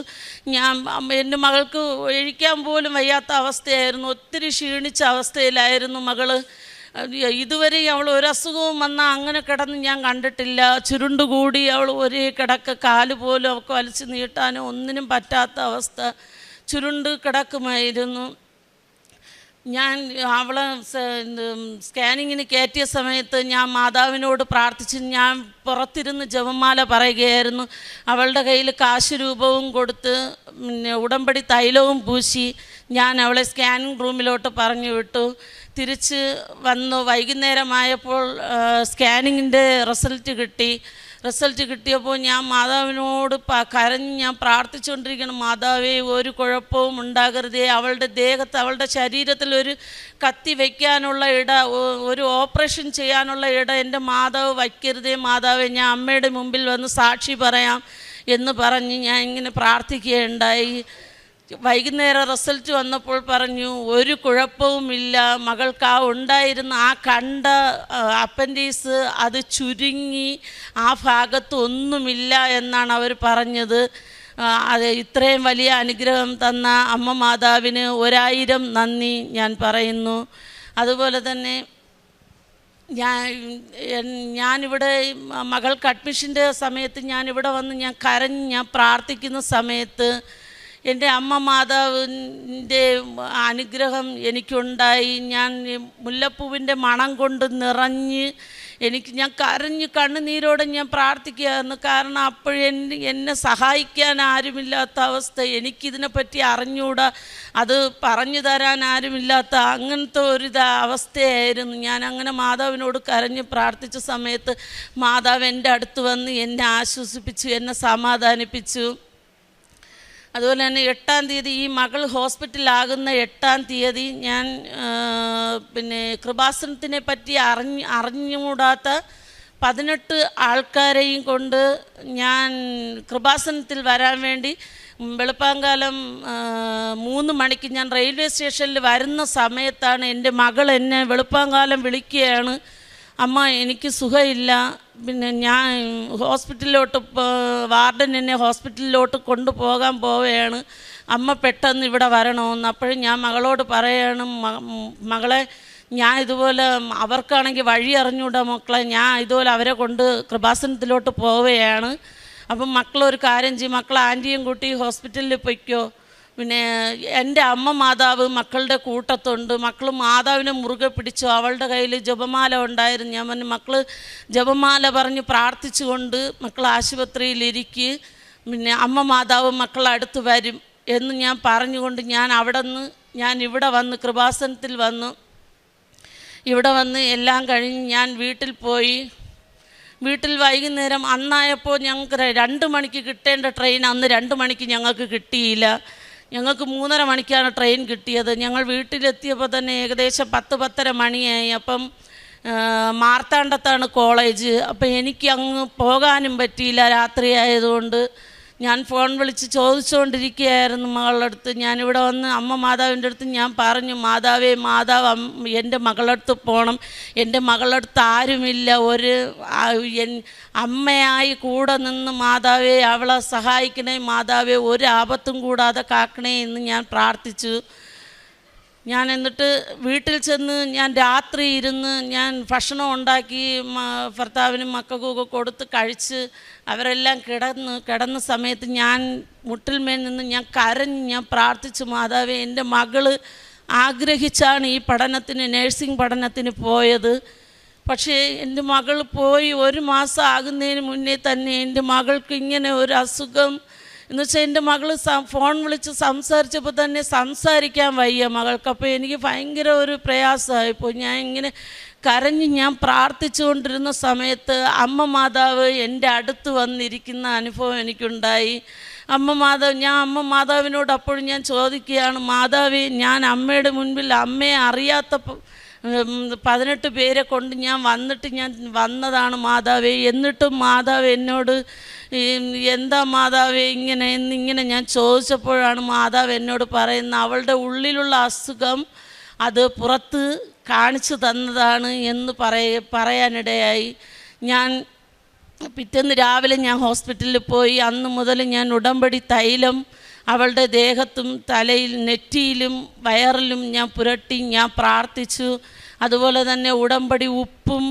എൻ്റെ മകൾക്ക് ഒഴിക്കാൻ പോലും വയ്യാത്ത അവസ്ഥയായിരുന്നു, ഒത്തിരി ക്ഷീണിച്ച അവസ്ഥയിലായിരുന്നു മകള്. ഇതുവരെ അവൾ ഒരു അസുഖവും വന്നാൽ അങ്ങനെ കിടന്ന് ഞാൻ കണ്ടിട്ടില്ല. ചുരുണ്ടുകൂടി അവൾ ഒരേ കിടക്ക, കാല് പോലും അവൾക്ക് വലിച്ചു നീട്ടാനോ ഒന്നിനും പറ്റാത്ത അവസ്ഥ, ചുരുണ്ട് കിടക്കുമായിരുന്നു. ഞാൻ അവളെ സ്കാനിങ്ങിന് കയറ്റിയ സമയത്ത് ഞാൻ മാതാവിനോട് പ്രാർത്ഥിച്ച് ഞാൻ പുറത്തിരുന്ന് ജപമാല പറയുകയായിരുന്നു. അവളുടെ കയ്യിൽ കാശ് രൂപവും കൊടുത്ത് ഉടമ്പടി തൈലവും പൂശി ഞാൻ അവളെ സ്കാനിങ് റൂമിലോട്ട് പറഞ്ഞു വിട്ടു. തിരിച്ച് വന്നു. വൈകുന്നേരമായപ്പോൾ സ്കാനിങ്ങിൻ്റെ റിസൾട്ട് കിട്ടിയപ്പോൾ ഞാൻ മാതാവിനോട് കരഞ്ഞ് ഞാൻ പ്രാർത്ഥിച്ചുകൊണ്ടിരിക്കണം, മാതാവേ, ഒരു കുഴപ്പവും ഉണ്ടാകരുതേ, അവളുടെ ദേഹത്ത് അവളുടെ ശരീരത്തിൽ ഒരു കത്തി വയ്ക്കാനുള്ള ഒരു ഓപ്പറേഷൻ ചെയ്യാനുള്ള എൻ്റെ മാതാവ് വയ്ക്കരുതേ മാതാവേ, ഞാൻ അമ്മയുടെ മുമ്പിൽ വന്ന് സാക്ഷി പറയാം എന്ന് പറഞ്ഞ് ഞാൻ ഇങ്ങനെ പ്രാർത്ഥിക്കുകയുണ്ടായി. വൈകുന്നേരം റിസൾട്ട് വന്നപ്പോൾ പറഞ്ഞു ഒരു കുഴപ്പവുമില്ല, മകൾക്ക് ഉണ്ടായിരുന്ന ആ കണ്ട അപ്പൻഡിക്സ് അത് ചുരുങ്ങി ആ ഭാഗത്ത് ഒന്നുമില്ല എന്നാണ് അവർ പറഞ്ഞത്. അത് ഇത്രയും വലിയ അനുഗ്രഹം തന്ന അമ്മ മാതാവിന് 1000 നന്ദി ഞാൻ പറയുന്നു. അതുപോലെ തന്നെ ഞാനിവിടെ മകൾക്ക് അഡ്മിഷൻ്റെ സമയത്ത് ഞാനിവിടെ വന്ന് ഞാൻ കരഞ്ഞ് ഞാൻ പ്രാർത്ഥിക്കുന്ന സമയത്ത് എൻ്റെ അമ്മ മാതാവിൻ്റെ അനുഗ്രഹം എനിക്കുണ്ടായി. ഞാൻ മുല്ലപ്പൂവിൻ്റെ മണം കൊണ്ട് നിറഞ്ഞ് ഞാൻ കരഞ്ഞ് കണ്ണുനീരോടെ ഞാൻ പ്രാർത്ഥിക്കുകയായിരുന്നു. കാരണം എന്നെ സഹായിക്കാൻ ആരുമില്ലാത്ത അവസ്ഥ, എനിക്കിതിനെപ്പറ്റി അറിഞ്ഞുകൂടാ, അത് പറഞ്ഞു തരാൻ ആരുമില്ലാത്ത അങ്ങനത്തെ ഒരു അവസ്ഥയായിരുന്നു. ഞാൻ അങ്ങനെ മാതാവിനോട് കരഞ്ഞ് പ്രാർത്ഥിച്ച സമയത്ത് മാതാവ് എൻ്റെ അടുത്ത് വന്ന് എന്നെ ആശ്വസിപ്പിച്ചു, എന്നെ സമാധാനിപ്പിച്ചു. അതുപോലെ തന്നെ 8-ാം തീയതി ഈ മകൾ ഹോസ്പിറ്റലാകുന്ന 8-ാം തീയതി ഞാൻ കൃപാസനത്തിനെ പറ്റി അറിഞ്ഞുകൂടാത്ത 18 ആൾക്കാരെയും കൊണ്ട് ഞാൻ കൃപാസനത്തിൽ വരാൻ വേണ്ടി വെളുപ്പാങ്കാലം 3 മണിക്ക് ഞാൻ റെയിൽവേ സ്റ്റേഷനിൽ വരുന്ന സമയത്താണ് എൻ്റെ മകൾ എന്നെ വെളുപ്പാങ്കാലം വിളിക്കുകയാണ്, അമ്മ എനിക്ക് സുഖമില്ല, ഞാൻ ഹോസ്പിറ്റലിലോട്ട് വാർഡൻ എന്നെ ഹോസ്പിറ്റലിലോട്ട് കൊണ്ടുപോകാൻ പോവുകയാണ്, അമ്മ പെട്ടെന്ന് ഇവിടെ വരണമെന്ന്. അപ്പോഴും ഞാൻ മകളോട് പറയാണ്, മകളെ ഞാൻ ഇതുപോലെ അവർക്കാണെങ്കിൽ വഴി അറിഞ്ഞൂടാ മക്കളെ, ഞാൻ ഇതുപോലെ അവരെ കൊണ്ട് കൃപാസനത്തിലോട്ട് പോവുകയാണ്. അപ്പം മക്കളൊരു കാര്യം ചെയ്യും, മക്കളെ ആൻറ്റിയും കൂട്ടി ഹോസ്പിറ്റലിൽ പൊയ്ക്കോ, എൻ്റെ അമ്മ മാതാവ് മക്കളുടെ കൂട്ടത്തുണ്ട്, മക്കൾ മാതാവിനെ മുറുകെ പിടിച്ചു, അവളുടെ കയ്യിൽ ജപമാല ഉണ്ടായിരുന്നു. ഞാൻ പറഞ്ഞു മക്കൾ ജപമാല പറഞ്ഞ് പ്രാർത്ഥിച്ചുകൊണ്ട് മക്കൾ ആശുപത്രിയിലിരിക്കുക, അമ്മ മാതാവ് മക്കളടുത്ത് വരും എന്ന് ഞാൻ പറഞ്ഞുകൊണ്ട് ഞാൻ ഇവിടെ വന്ന് കൃപാസനത്തിൽ വന്നു. ഇവിടെ വന്ന് എല്ലാം കഴിഞ്ഞ് ഞാൻ വീട്ടിൽ പോയി. വീട്ടിൽ വൈകുന്നേരം അന്നായപ്പോൾ ഞങ്ങൾക്ക് 2 മണിക്ക് കിട്ടേണ്ട ട്രെയിൻ അന്ന് 2 മണിക്ക് ഞങ്ങൾക്ക് കിട്ടിയില്ല. ഞങ്ങൾക്ക് 3:30 മണിക്കാണ് ട്രെയിൻ കിട്ടിയത്. ഞങ്ങൾ വീട്ടിലെത്തിയപ്പോൾ തന്നെ ഏകദേശം 10-10:30 മണിയായി. അപ്പം മാർത്താണ്ഡത്താണ് കോളേജ്. അപ്പം എനിക്ക് അങ്ങ് പോകാനും പറ്റിയില്ല, രാത്രി ആയതുകൊണ്ട്. ഞാൻ ഫോൺ വിളിച്ച് ചോദിച്ചുകൊണ്ടിരിക്കുകയായിരുന്നു മകളുടെ അടുത്ത്. ഞാനിവിടെ വന്ന് അമ്മ മാതാവിൻ്റെ അടുത്ത് ഞാൻ പറഞ്ഞു, മാതാവ് എൻ്റെ മകളുടെ അടുത്ത് പോകണം, എൻ്റെ മകളുടെ അടുത്ത് ആരുമില്ല, അമ്മയായി കൂടെ നിന്ന് മാതാവേ അവളെ സഹായിക്കണേ, മാതാവേ ഒരു ആപത്തും കൂടാതെ കാക്കണേ എന്ന് ഞാൻ പ്രാർത്ഥിച്ചു. ഞാൻ എന്നിട്ട് വീട്ടിൽ ചെന്ന് ഞാൻ രാത്രി ഇരുന്ന് ഞാൻ ഭക്ഷണം ഉണ്ടാക്കി ഭർത്താവിനും മക്കൾക്കൊക്കെ കൊടുത്ത് കഴിച്ച് അവരെല്ലാം കിടന്ന സമയത്ത് ഞാൻ മുട്ടിൽമേൽ നിന്ന് ഞാൻ കരഞ്ഞ് ഞാൻ പ്രാർത്ഥിച്ചു, മാതാവേ എൻ്റെ മകൾ ആഗ്രഹിച്ചാണ് ഈ നഴ്സിംഗ് പഠനത്തിന് പോയത്. പക്ഷേ എൻ്റെ മകൾ പോയി 1 മാസം ആകുന്നതിന് മുന്നേ തന്നെ എൻ്റെ മകൾക്ക് ഇങ്ങനെ ഒരു അസുഖം എന്നുവെച്ചാൽ എൻ്റെ മകൾ ഫോൺ വിളിച്ച് സംസാരിച്ചപ്പോൾ തന്നെ സംസാരിക്കാൻ വയ്യ മകൾക്ക്. അപ്പോൾ എനിക്ക് ഭയങ്കര ഒരു പ്രയാസമായിപ്പോയി. ഞാൻ ഇങ്ങനെ കരഞ്ഞ് ഞാൻ പ്രാർത്ഥിച്ചുകൊണ്ടിരുന്ന സമയത്ത് അമ്മ മാതാവ് എൻ്റെ അടുത്ത് വന്നിരിക്കുന്ന അനുഭവം എനിക്കുണ്ടായി. ഞാൻ അമ്മ മാതാവിനോട് അപ്പോഴും ഞാൻ ചോദിക്കുകയാണ്, മാതാവേ ഞാൻ അമ്മയുടെ മുൻപിൽ അമ്മയെ അറിയാത്ത 18 പേരെ കൊണ്ട് ഞാൻ വന്നതാണ് മാതാവേ, എന്നിട്ടും മാതാവ് എന്നോട് എന്താ മാതാവേ ഇങ്ങനെ ഞാൻ ചോദിച്ചപ്പോഴാണ് മാതാവ് എന്നോട് പറയുന്നത്, അവളുടെ ഉള്ളിലുള്ള അസുഖം അത് പുറത്ത് കാണിച്ചു തന്നതാണ് എന്ന് പറയാനിടയായി. ഞാൻ പിറ്റേന്ന് രാവിലെ ഞാൻ ഹോസ്പിറ്റലിൽ പോയി. അന്ന് മുതൽ ഞാൻ ഉടമ്പടി തൈലം അവളുടെ ദേഹത്തും തലയിൽ നെറ്റിയിലും വയറിലും ഞാൻ പുരട്ടി ഞാൻ പ്രാർത്ഥിച്ചു. അതുപോലെ തന്നെ ഉടമ്പടി ഉപ്പും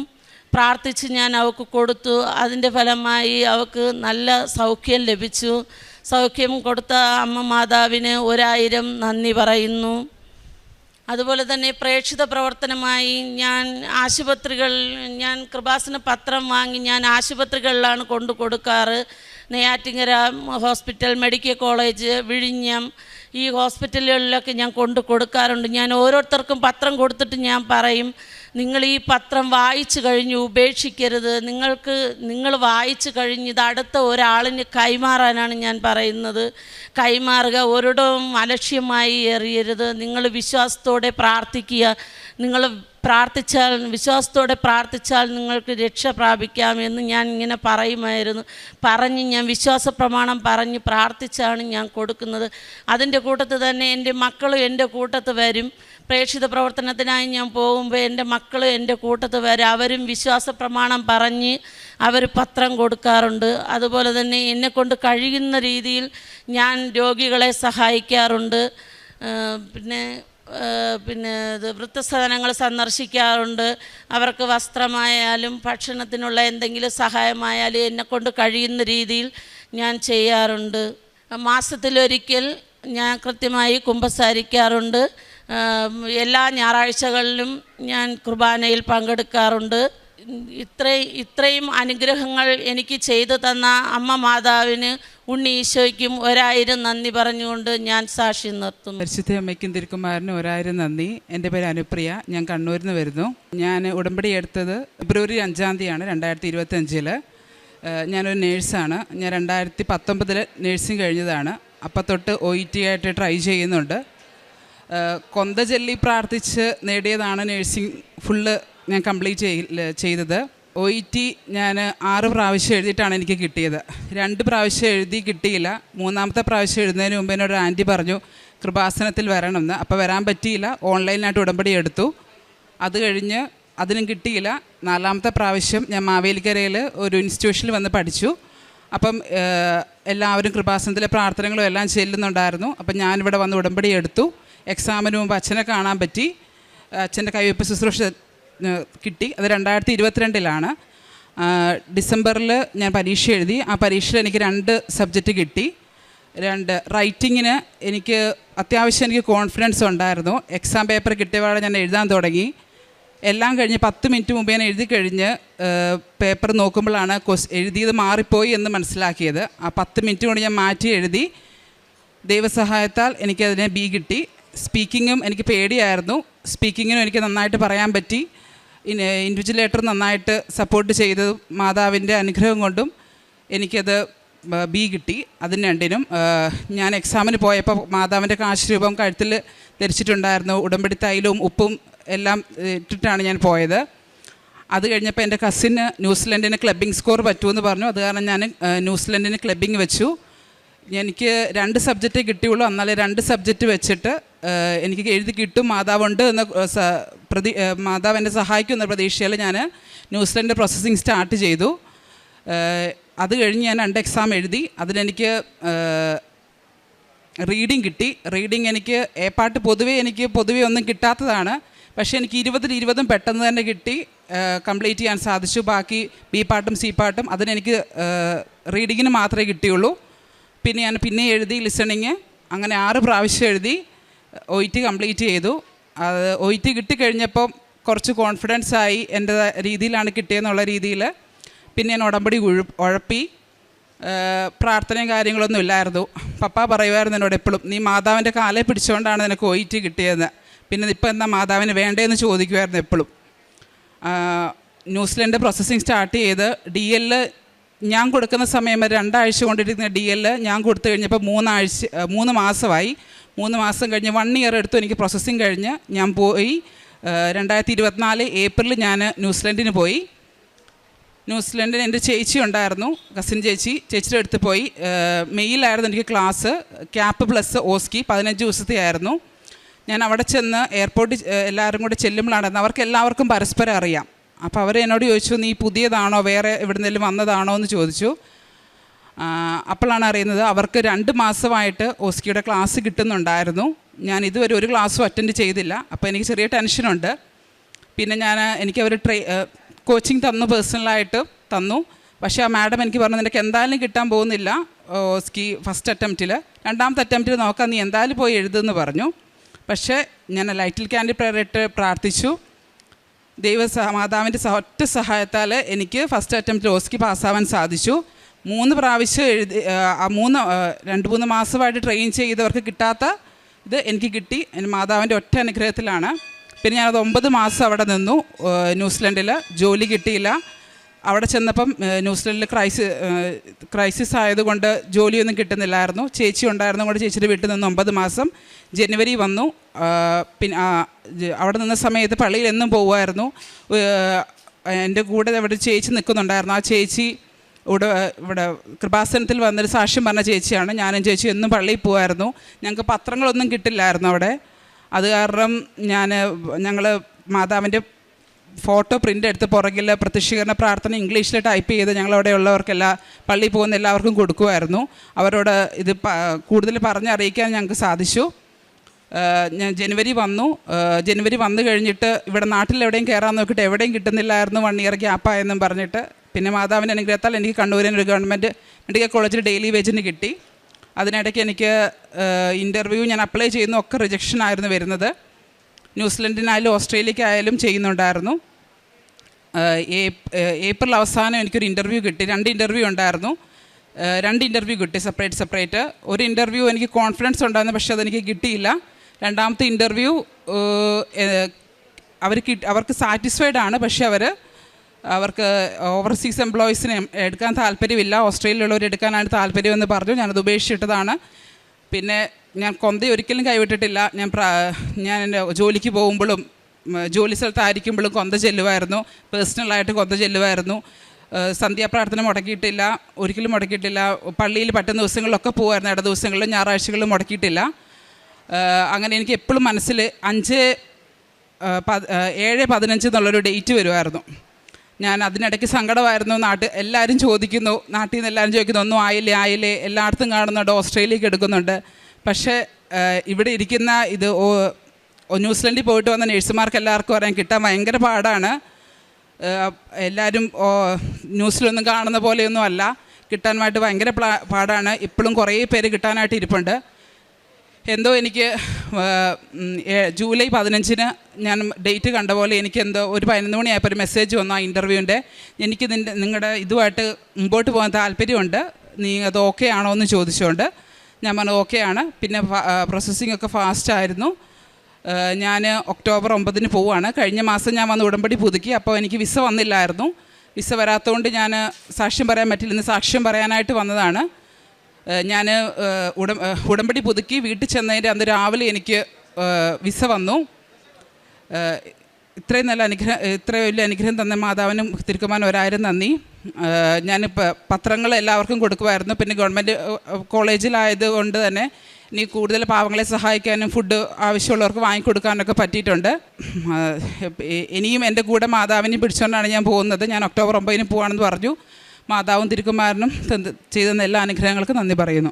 പ്രാർത്ഥിച്ച് ഞാൻ അവൾക്ക് കൊടുത്തു. അതിൻ്റെ ഫലമായി അവൾക്ക് നല്ല സൗഖ്യം ലഭിച്ചു. സൗഖ്യം കൊടുത്ത അമ്മ മാതാവിന് 1000 നന്ദി പറയുന്നു. അതുപോലെ തന്നെ പ്രേക്ഷിത പ്രവർത്തനമായി ഞാൻ കൃപാസന പത്രം വാങ്ങി ഞാൻ ആശുപത്രികളിലാണ് കൊണ്ടു കൊടുക്കാറ്. നെയ്യാറ്റിങ്കര ഹോസ്പിറ്റൽ, മെഡിക്കൽ കോളേജ്, വിഴിഞ്ഞം, ഈ ഹോസ്പിറ്റലുകളിലൊക്കെ ഞാൻ കൊണ്ടു കൊടുക്കാറുണ്ട്. ഞാൻ ഓരോരുത്തർക്കും പത്രം കൊടുത്തിട്ട് ഞാൻ പറയും, നിങ്ങൾ ഈ പത്രം വായിച്ചു കഴിഞ്ഞ് ഉപേക്ഷിക്കരുത്, നിങ്ങൾ വായിച്ചു കഴിഞ്ഞ് ഇത് അടുത്ത ഒരാളിന് കൈമാറാനാണ് ഞാൻ പറയുന്നത്. കൈമാറുക, ഒരിടവും അലക്ഷ്യമായി എറിയരുത്. നിങ്ങൾ വിശ്വാസത്തോടെ പ്രാർത്ഥിക്കുക. നിങ്ങൾ പ്രാർത്ഥിച്ചാൽ, വിശ്വാസത്തോടെ പ്രാർത്ഥിച്ചാൽ നിങ്ങൾക്ക് രക്ഷ പ്രാപിക്കാമെന്ന് ഞാൻ ഇങ്ങനെ പറയുമായിരുന്നു. ഞാൻ വിശ്വാസ പ്രമാണം പറഞ്ഞ് പ്രാർത്ഥിച്ചാണ് ഞാൻ കൊടുക്കുന്നത്. അതിൻ്റെ കൂട്ടത്തിൽ തന്നെ എൻ്റെ മക്കളും എൻ്റെ കൂട്ടത്ത് വരും. പ്രേക്ഷിത പ്രവർത്തനത്തിനായി ഞാൻ പോകുമ്പോൾ എൻ്റെ മക്കൾ എൻ്റെ കൂട്ടത്ത് വരും. അവരും വിശ്വാസ പ്രമാണം പറഞ്ഞ് അവർ പത്രം കൊടുക്കാറുണ്ട്. അതുപോലെ തന്നെ എന്നെക്കൊണ്ട് കഴിയുന്ന രീതിയിൽ ഞാൻ രോഗികളെ സഹായിക്കാറുണ്ട്. പിന്നെ വൃദ്ധസദനങ്ങൾ സന്ദർശിക്കാറുണ്ട്. അവർക്ക് വസ്ത്രമായാലും ഭക്ഷണത്തിനുള്ള എന്തെങ്കിലും സഹായമായാലും എന്നെക്കൊണ്ട് കഴിയുന്ന രീതിയിൽ ഞാൻ ചെയ്യാറുണ്ട്. മാസത്തിലൊരിക്കൽ ഞാൻ കൃത്യമായി കുമ്പസാരിക്കാറുണ്ട്. എല്ലാ ഞായറാഴ്ചകളിലും ഞാൻ കുർബാനയിൽ പങ്കെടുക്കാറുണ്ട്. ഇത്രയും അനുഗ്രഹങ്ങൾ എനിക്ക് ചെയ്തു തന്ന അമ്മ മാതാവിന്, ഉണ്ണി ഈശോയ്ക്കും 1000 നന്ദി പറഞ്ഞുകൊണ്ട് ഞാൻ സാക്ഷി നിർത്തുന്നു. പരിശുദ്ധ അമ്മയ്ക്കും തിരുക്കുമാരനും 1000 നന്ദി. എൻ്റെ പേര് അനുപ്രിയ, ഞാൻ കണ്ണൂരിൽ നിന്ന് വരുന്നു. ഞാൻ ഉടമ്പടി എടുത്തത് ഫെബ്രുവരി 5-ാം തീയതിയാണ് 2025. ഞാനൊരു നേഴ്സാണ്. ഞാൻ 2019 നേഴ്സിംഗ് കഴിഞ്ഞതാണ്. അപ്പം തൊട്ട് OET ആയിട്ട് ട്രൈ ചെയ്യുന്നുണ്ട്. കൊന്ത ചൊല്ലി പ്രാർത്ഥിച്ച് നേടിയതാണ് നേഴ്സിംഗ് ഫുള്ള് ഞാൻ കംപ്ലീറ്റ് ചെയ്തത്. OET ഞാൻ 6 പ്രാവശ്യം എഴുതിയിട്ടാണ് എനിക്ക് കിട്ടിയത്. 2 പ്രാവശ്യം എഴുതി കിട്ടിയില്ല. 3-ാമത്തെ പ്രാവശ്യം എഴുതുന്നതിന് മുമ്പ് എന്നോട് ആൻറ്റി പറഞ്ഞു കൃപാസനത്തിൽ വരണമെന്ന്. അപ്പോൾ വരാൻ പറ്റിയില്ല. ഓൺലൈനായിട്ട് ഉടമ്പടി എടുത്തു. അത് കഴിഞ്ഞ് അതിനും കിട്ടിയില്ല. 4-ാമത്തെ പ്രാവശ്യം ഞാൻ മാവേലിക്കരയിൽ ഒരു ഇൻസ്റ്റിറ്റ്യൂഷനിൽ വന്ന് പഠിച്ചു. അപ്പം എല്ലാവരും കൃപാസനത്തിലെ പ്രാർത്ഥനകളും എല്ലാം ചെല്ലുന്നുണ്ടായിരുന്നു. അപ്പം ഞാനിവിടെ വന്ന് ഉടമ്പടി എടുത്തു. എക്സാമിന് മുമ്പ് അച്ഛനെ കാണാൻ പറ്റി. അച്ഛൻ്റെ കൈവയ്പ്പ് ശുശ്രൂഷ കിട്ടി. അത് 2022-ലാണ്. ഡിസംബറിൽ ഞാൻ പരീക്ഷ എഴുതി. ആ പരീക്ഷയിൽ എനിക്ക് 2 സബ്ജക്റ്റ് കിട്ടി. റൈറ്റിങ്ങിന് എനിക്ക് അത്യാവശ്യം എനിക്ക് കോൺഫിഡൻസ് ഉണ്ടായിരുന്നു. എക്സാം പേപ്പർ കിട്ടിയപാടെ ഞാൻ എഴുതാൻ തുടങ്ങി. എല്ലാം കഴിഞ്ഞ് 10 മിനിറ്റ് മുമ്പ് ഞാൻ എഴുതി കഴിഞ്ഞ് പേപ്പർ നോക്കുമ്പോഴാണ് എഴുതിയത് മാറിപ്പോയി എന്ന് മനസ്സിലാക്കിയത്. ആ 10 മിനിറ്റ് കൊണ്ട് ഞാൻ മാറ്റി എഴുതി. ദൈവസഹായത്താൽ എനിക്കതിനെ B കിട്ടി. സ്പീക്കിങ്ങും എനിക്ക് പേടിയായിരുന്നു. സ്പീക്കിങ്ങിനും എനിക്ക് നന്നായിട്ട് പറയാൻ പറ്റി. ഇൻവിജിലേറ്റർ നന്നായിട്ട് സപ്പോർട്ട് ചെയ്ത് മാതാവിൻ്റെ അനുഗ്രഹം കൊണ്ടും എനിക്കത് B കിട്ടി. അതിന് 2-നും ഞാൻ എക്സാമിന് പോയപ്പോൾ മാതാവിൻ്റെ കാശുരൂപം കഴുത്തിൽ ധരിച്ചിട്ടുണ്ടായിരുന്നു. ഉടമ്പടി തൈലവും ഉപ്പും എല്ലാം ഇട്ടിട്ടാണ് ഞാൻ പോയത്. അത് കഴിഞ്ഞപ്പോൾ എൻ്റെ കസിന് ന്യൂസിലൻഡിന് ക്ലബിംഗ് സ്കോർ പറ്റുമെന്ന് പറഞ്ഞു. അത് കാരണം ഞാൻ ന്യൂസിലൻഡിന് ക്ലബിംഗ് വെച്ചു. എനിക്ക് 2 സബ്ജക്റ്റേ കിട്ടിയുള്ളൂ. എന്നാലും 2 സബ്ജക്റ്റ് വെച്ചിട്ട് എനിക്ക് എഴുതി കിട്ടും, മാതാവുണ്ട് എന്ന മാതാവ് എന്നെ സഹായിക്കുമെന്ന പ്രതീക്ഷയിൽ ഞാൻ ന്യൂസിലൻഡ് പ്രോസസ്സിങ് സ്റ്റാർട്ട് ചെയ്തു. അത് കഴിഞ്ഞ് ഞാൻ 2 എക്സാം എഴുതി. അതിലെനിക്ക് റീഡിങ് കിട്ടി. റീഡിങ് എനിക്ക് എ പാർട്ട് പൊതുവേ ഒന്നും കിട്ടാത്തതാണ്. പക്ഷേ എനിക്ക് 20-20 പെട്ടെന്ന് തന്നെ കിട്ടി. കംപ്ലീറ്റ് ചെയ്യാൻ സാധിച്ചു. ബാക്കി B പാർട്ടും C പാർട്ടും അതിനെനിക്ക് റീഡിങ്ങിന് മാത്രമേ കിട്ടിയുള്ളൂ. പിന്നെ ഞാൻ എഴുതി ലിസണിങ്. അങ്ങനെ 6 പ്രാവശ്യം എഴുതി OET കംപ്ലീറ്റ് ചെയ്തു. അത് OET കിട്ടിക്കഴിഞ്ഞപ്പം കുറച്ച് കോൺഫിഡൻസ് ആയി. എൻ്റെ രീതിയിലാണ് കിട്ടിയെന്നുള്ള രീതിയിൽ പിന്നെ ഞാൻ ഉടമ്പടി ഉഴപ്പി. പ്രാർത്ഥനയും കാര്യങ്ങളൊന്നും ഇല്ലായിരുന്നു. പപ്പ പറയുമായിരുന്നു എന്നോട് എപ്പോഴും, നീ മാതാവിൻ്റെ കാലെ പിടിച്ചുകൊണ്ടാണ് നിനക്ക് OET കിട്ടിയതെന്ന്. പിന്നെ ഇപ്പം എന്താ മാതാവിന് വേണ്ടതെന്ന് ചോദിക്കുമായിരുന്നു എപ്പോഴും. ന്യൂസിലൻഡ് പ്രോസസ്സിങ് സ്റ്റാർട്ട് ചെയ്ത് DL ഞാൻ കൊടുക്കുന്ന സമയം വരെ 2 ആഴ്ച കൊണ്ടിരിക്കുന്ന DL ഞാൻ കൊടുത്തു കഴിഞ്ഞപ്പോൾ 3 മാസമായി. 3 മാസം കഴിഞ്ഞ് 1 ഇയർ എടുത്തു എനിക്ക് പ്രോസസ്സിങ് കഴിഞ്ഞ് ഞാൻ പോയി. 2024 ഏപ്രിലിൽ ഞാൻ ന്യൂസിലൻഡിന് പോയി. ന്യൂസിലൻഡിന് എൻ്റെ ചേച്ചി ഉണ്ടായിരുന്നു, കസിൻ ചേച്ചിയുടെ അടുത്ത് പോയി. മെയിലായിരുന്നു എനിക്ക് ക്ലാസ്. ക്യാപ്പ് പ്ലസ് ഓസ്കി 15 ദിവസത്തെ ആയിരുന്നു. ഞാൻ അവിടെ ചെന്ന് എയർപോർട്ടിൽ എല്ലാവരും കൂടെ ചെല്ലുമ്പോഴാണ് അവർക്ക് എല്ലാവർക്കും പരസ്പരം അറിയാം. അപ്പോൾ അവർ എന്നോട് ചോദിച്ചു, നീ പുതിയതാണോ വേറെ എവിടുന്നെങ്കിലും വന്നതാണോ എന്ന് ചോദിച്ചു. അപ്പോഴാണ് അറിയുന്നത് അവർക്ക് 2 മാസമായിട്ട് ഓസ്കിയുടെ ക്ലാസ് കിട്ടുന്നുണ്ടായിരുന്നു. ഞാൻ ഇതുവരെ ഒരു ക്ലാസ്സും അറ്റൻഡ് ചെയ്തില്ല. അപ്പോൾ എനിക്ക് ചെറിയ ടെൻഷനുണ്ട്. പിന്നെ എനിക്കവർ കോച്ചിങ് തന്നു, പേഴ്സണലായിട്ട് തന്നു. പക്ഷേ ആ മാഡം എനിക്ക് പറഞ്ഞു, നിനക്ക് എന്തായാലും കിട്ടാൻ പോകുന്നില്ല ഓസ്കി ഫസ്റ്റ് അറ്റംപ്റ്റിൽ, 2ാമത്തെ അറ്റംപ്റ്റിൽ നോക്കാം, നീ എന്തായാലും പോയി എഴുതുമെന്ന് പറഞ്ഞു. പക്ഷേ ഞാൻ ലൈറ്റിൽ ക്യാൻഡിൽ പ്രയർ ഇട്ട് പ്രാർത്ഥിച്ചു. മാതാവിൻ്റെ ഒറ്റ സഹായത്താൽ എനിക്ക് ഫസ്റ്റ് അറ്റംപ്റ്റിൽ ഓസ്കി പാസ്സാവാൻ സാധിച്ചു. 3 പ്രാവശ്യം എഴുതി. 2-3 മാസമായിട്ട് ട്രെയിൻ ചെയ്തവർക്ക് കിട്ടാത്ത ഇത് എനിക്ക് കിട്ടി. മാതാവിൻ്റെ ഒറ്റ അനുഗ്രഹത്തിലാണ്. പിന്നെ ഞാനത് 9 മാസം അവിടെ നിന്നു ന്യൂസിലൻഡിൽ. ജോലി കിട്ടിയില്ല. അവിടെ ചെന്നപ്പം ന്യൂസിലൻഡിൽ ക്രൈസിസ് ആയതുകൊണ്ട് ജോലിയൊന്നും കിട്ടുന്നില്ലായിരുന്നു. ചേച്ചി ഉണ്ടായിരുന്നു കൊണ്ട് ചേച്ചിയുടെ വീട്ടിൽ നിന്ന് 9 മാസം. ജനുവരി വന്നു. പിന്നെ അവിടെ നിന്ന സമയത്ത് പള്ളിയിൽ എന്നും പോകുമായിരുന്നു. എൻ്റെ കൂടെ അവിടെ ചേച്ചി നിൽക്കുന്നുണ്ടായിരുന്നു. ആ ചേച്ചി ഇവിടെ കൃപാസനത്തിൽ വന്നൊരു സാക്ഷ്യം പറഞ്ഞ ചേച്ചിയാണ്. ഞാനും ചേച്ചി എന്നും പള്ളിയിൽ പോകുമായിരുന്നു. ഞങ്ങൾക്ക് പത്രങ്ങളൊന്നും കിട്ടില്ലായിരുന്നു അവിടെ. അത് കാരണം ഞങ്ങൾ മാതാവിൻ്റെ ഫോട്ടോ പ്രിൻ്റ് എടുത്ത് പുറകിൽ പ്രത്യക്ഷീകരണ പ്രാർത്ഥന ഇംഗ്ലീഷിൽ ടൈപ്പ് ചെയ്ത് ഞങ്ങളവിടെ ഉള്ളവർക്കെല്ലാം പള്ളിയിൽ പോകുന്ന എല്ലാവർക്കും കൊടുക്കുമായിരുന്നു. അവരോട് ഇത് കൂടുതൽ പറഞ്ഞറിയിക്കാൻ ഞങ്ങൾക്ക് സാധിച്ചു. ഞാൻ ജനുവരി വന്നു കഴിഞ്ഞിട്ട് ഇവിടെ നാട്ടിലെവിടെയും കയറാൻ നോക്കിയിട്ട് എവിടെയും കിട്ടുന്നില്ലായിരുന്നു. 1 ഇയർ ഗ്യാപ്പായെന്നും പറഞ്ഞിട്ട് പിന്നെ മാതാവിൻ്റെ അനുഗ്രഹത്താൽ എനിക്ക് കണ്ണൂരിൽ ഒരു ഗവൺമെൻറ് മെഡിക്കൽ കോളേജിൽ ഡെയിലി വേജിന് കിട്ടി. അതിനിടയ്ക്ക് എനിക്ക് ഇൻ്റർവ്യൂ ഞാൻ അപ്ലൈ ചെയ്യുന്ന ഒക്കെ റിജക്ഷൻ ആയിരുന്നു വരുന്നത്. ന്യൂസിലൻഡിനായാലും ഓസ്ട്രേലിയക്കായാലും ചെയ്യുന്നുണ്ടായിരുന്നു. ഏപ്രിൽ അവസാനം എനിക്കൊരു ഇൻ്റർവ്യൂ കിട്ടി. 2 ഇൻ്റർവ്യൂ ഉണ്ടായിരുന്നു. 2 ഇൻ്റർവ്യൂ കിട്ടി സെപ്പറേറ്റ്. ഒരു ഇൻ്റർവ്യൂ എനിക്ക് കോൺഫിഡൻസ് ഉണ്ടായിരുന്നു, പക്ഷേ അതെനിക്ക് കിട്ടിയില്ല. രണ്ടാമത്തെ ഇൻ്റർവ്യൂ അവർക്ക് സാറ്റിസ്ഫൈഡ് ആണ്, പക്ഷേ അവർക്ക് ഓവർസീസ് എംപ്ലോയീസിനെ എടുക്കാൻ താല്പര്യമില്ല, ഓസ്ട്രേലിയയിലുള്ളവർ എടുക്കാനാണ് താല്പര്യമെന്ന് പറഞ്ഞു. ഞാനത് ഉപേക്ഷിച്ചിട്ടതാണ്. പിന്നെ ഞാൻ ഒരിക്കലും കൈവിട്ടിട്ടില്ല. ഞാൻ എൻ്റെ ജോലിക്ക് പോകുമ്പോഴും ജോലി സ്ഥലത്തായിരിക്കുമ്പോഴും കൊന്ത ചെല്ലുമായിരുന്നു. പേഴ്സണലായിട്ട് കൊന്ത ചെല്ലുമായിരുന്നു. സന്ധ്യാപ്രാർത്ഥന ഒരിക്കലും മുടക്കിയിട്ടില്ല. പള്ളിയിൽ പറ്റുന്ന ദിവസങ്ങളിലൊക്കെ പോകുമായിരുന്നു. ഇട ദിവസങ്ങളിലും ഞായറാഴ്ചകളിലും മുടക്കിയിട്ടില്ല. അങ്ങനെ എനിക്ക് എപ്പോഴും മനസ്സിൽ 7/15 എന്നുള്ളൊരു ഡേറ്റ് വരുമായിരുന്നു. ഞാൻ അതിനിടയ്ക്ക് സങ്കടമായിരുന്നു. എല്ലാവരും ചോദിക്കുന്നു, നാട്ടിൽ നിന്ന് എല്ലാവരും ചോദിക്കുന്നു, ഒന്നും ആയില്ലേ, എല്ലായിടത്തും കാണുന്നുണ്ട്, ഓസ്ട്രേലിയക്ക് എടുക്കുന്നുണ്ട്. പക്ഷേ ഇവിടെ ഇരിക്കുന്ന ന്യൂസിലൻഡിൽ പോയിട്ട് വന്ന നേഴ്സുമാർക്ക് എല്ലാവർക്കും അറിയാൻ കിട്ടാൻ ഭയങ്കര പാടാണ്. എല്ലാവരും ന്യൂസിലൊന്നും കാണുന്ന പോലെയൊന്നും അല്ല, കിട്ടാനായിട്ട് ഭയങ്കര പാടാണ്. ഇപ്പോഴും കുറേ പേര് കിട്ടാനായിട്ട് ഇരിപ്പുണ്ട്. എന്തോ എനിക്ക് ജൂലൈ 15 ഞാൻ ഡേറ്റ് കണ്ട പോലെ എനിക്ക് ഒരു 11 മണിയായപ്പോൾ ഒരു മെസ്സേജ് വന്നു ആ ഇൻ്റർവ്യൂവിൻ്റെ. എനിക്ക് നിങ്ങളുടെ ഇതുമായിട്ട് മുമ്പോട്ട് പോകാൻ താല്പര്യമുണ്ട്, അത് ഓക്കെ ആണോ എന്ന് ചോദിച്ചുകൊണ്ട് ഞാൻ പറഞ്ഞു ഓക്കെ ആണ്. പിന്നെ പ്രോസസ്സിംഗ് ഒക്കെ ഫാസ്റ്റായിരുന്നു. ഞാൻ ഒക്ടോബർ 9 പോവുകയാണ്. കഴിഞ്ഞ മാസം ഞാൻ വന്ന് ഉടമ്പടി പുതുക്കി. അപ്പോൾ എനിക്ക് വിസ വന്നില്ലായിരുന്നു. വിസ വരാത്തതുകൊണ്ട് ഞാൻ സാക്ഷ്യം പറയാൻ പറ്റില്ല. ഇന്ന് സാക്ഷ്യം പറയാനായിട്ട് വന്നതാണ്. ഞാൻ ഉടമ്പടി പുതുക്കി വീട്ടിൽ ചെന്നതിൻ്റെ അന്ന് രാവിലെ എനിക്ക് വിസ വന്നു. ഇത്രയും വലിയ അനുഗ്രഹം തന്ന മാതാവിനും തിരുക്കുമാനും 1000 നന്ദി. ഞാനിപ്പോൾ പത്രങ്ങൾ എല്ലാവർക്കും കൊടുക്കുമായിരുന്നു. പിന്നെ ഗവൺമെൻറ് കോളേജിലായതുകൊണ്ട് തന്നെ ഇനി കൂടുതൽ പാവങ്ങളെ സഹായിക്കാനും ഫുഡ് ആവശ്യമുള്ളവർക്ക് വാങ്ങിക്കൊടുക്കാനൊക്കെ പറ്റിയിട്ടുണ്ട്. ഇനിയും എൻ്റെ കൂടെ മാതാവിനെയും പിടിച്ചുകൊണ്ടാണ് ഞാൻ പോകുന്നത്. ഞാൻ ഒക്ടോബർ 9 പോവാണെന്ന് പറഞ്ഞു. മാതാവും തിരുക്കുമാരനും ചെയ്തെന്ന എല്ലാ അനുഗ്രഹങ്ങൾക്കും നന്ദി പറയുന്നു.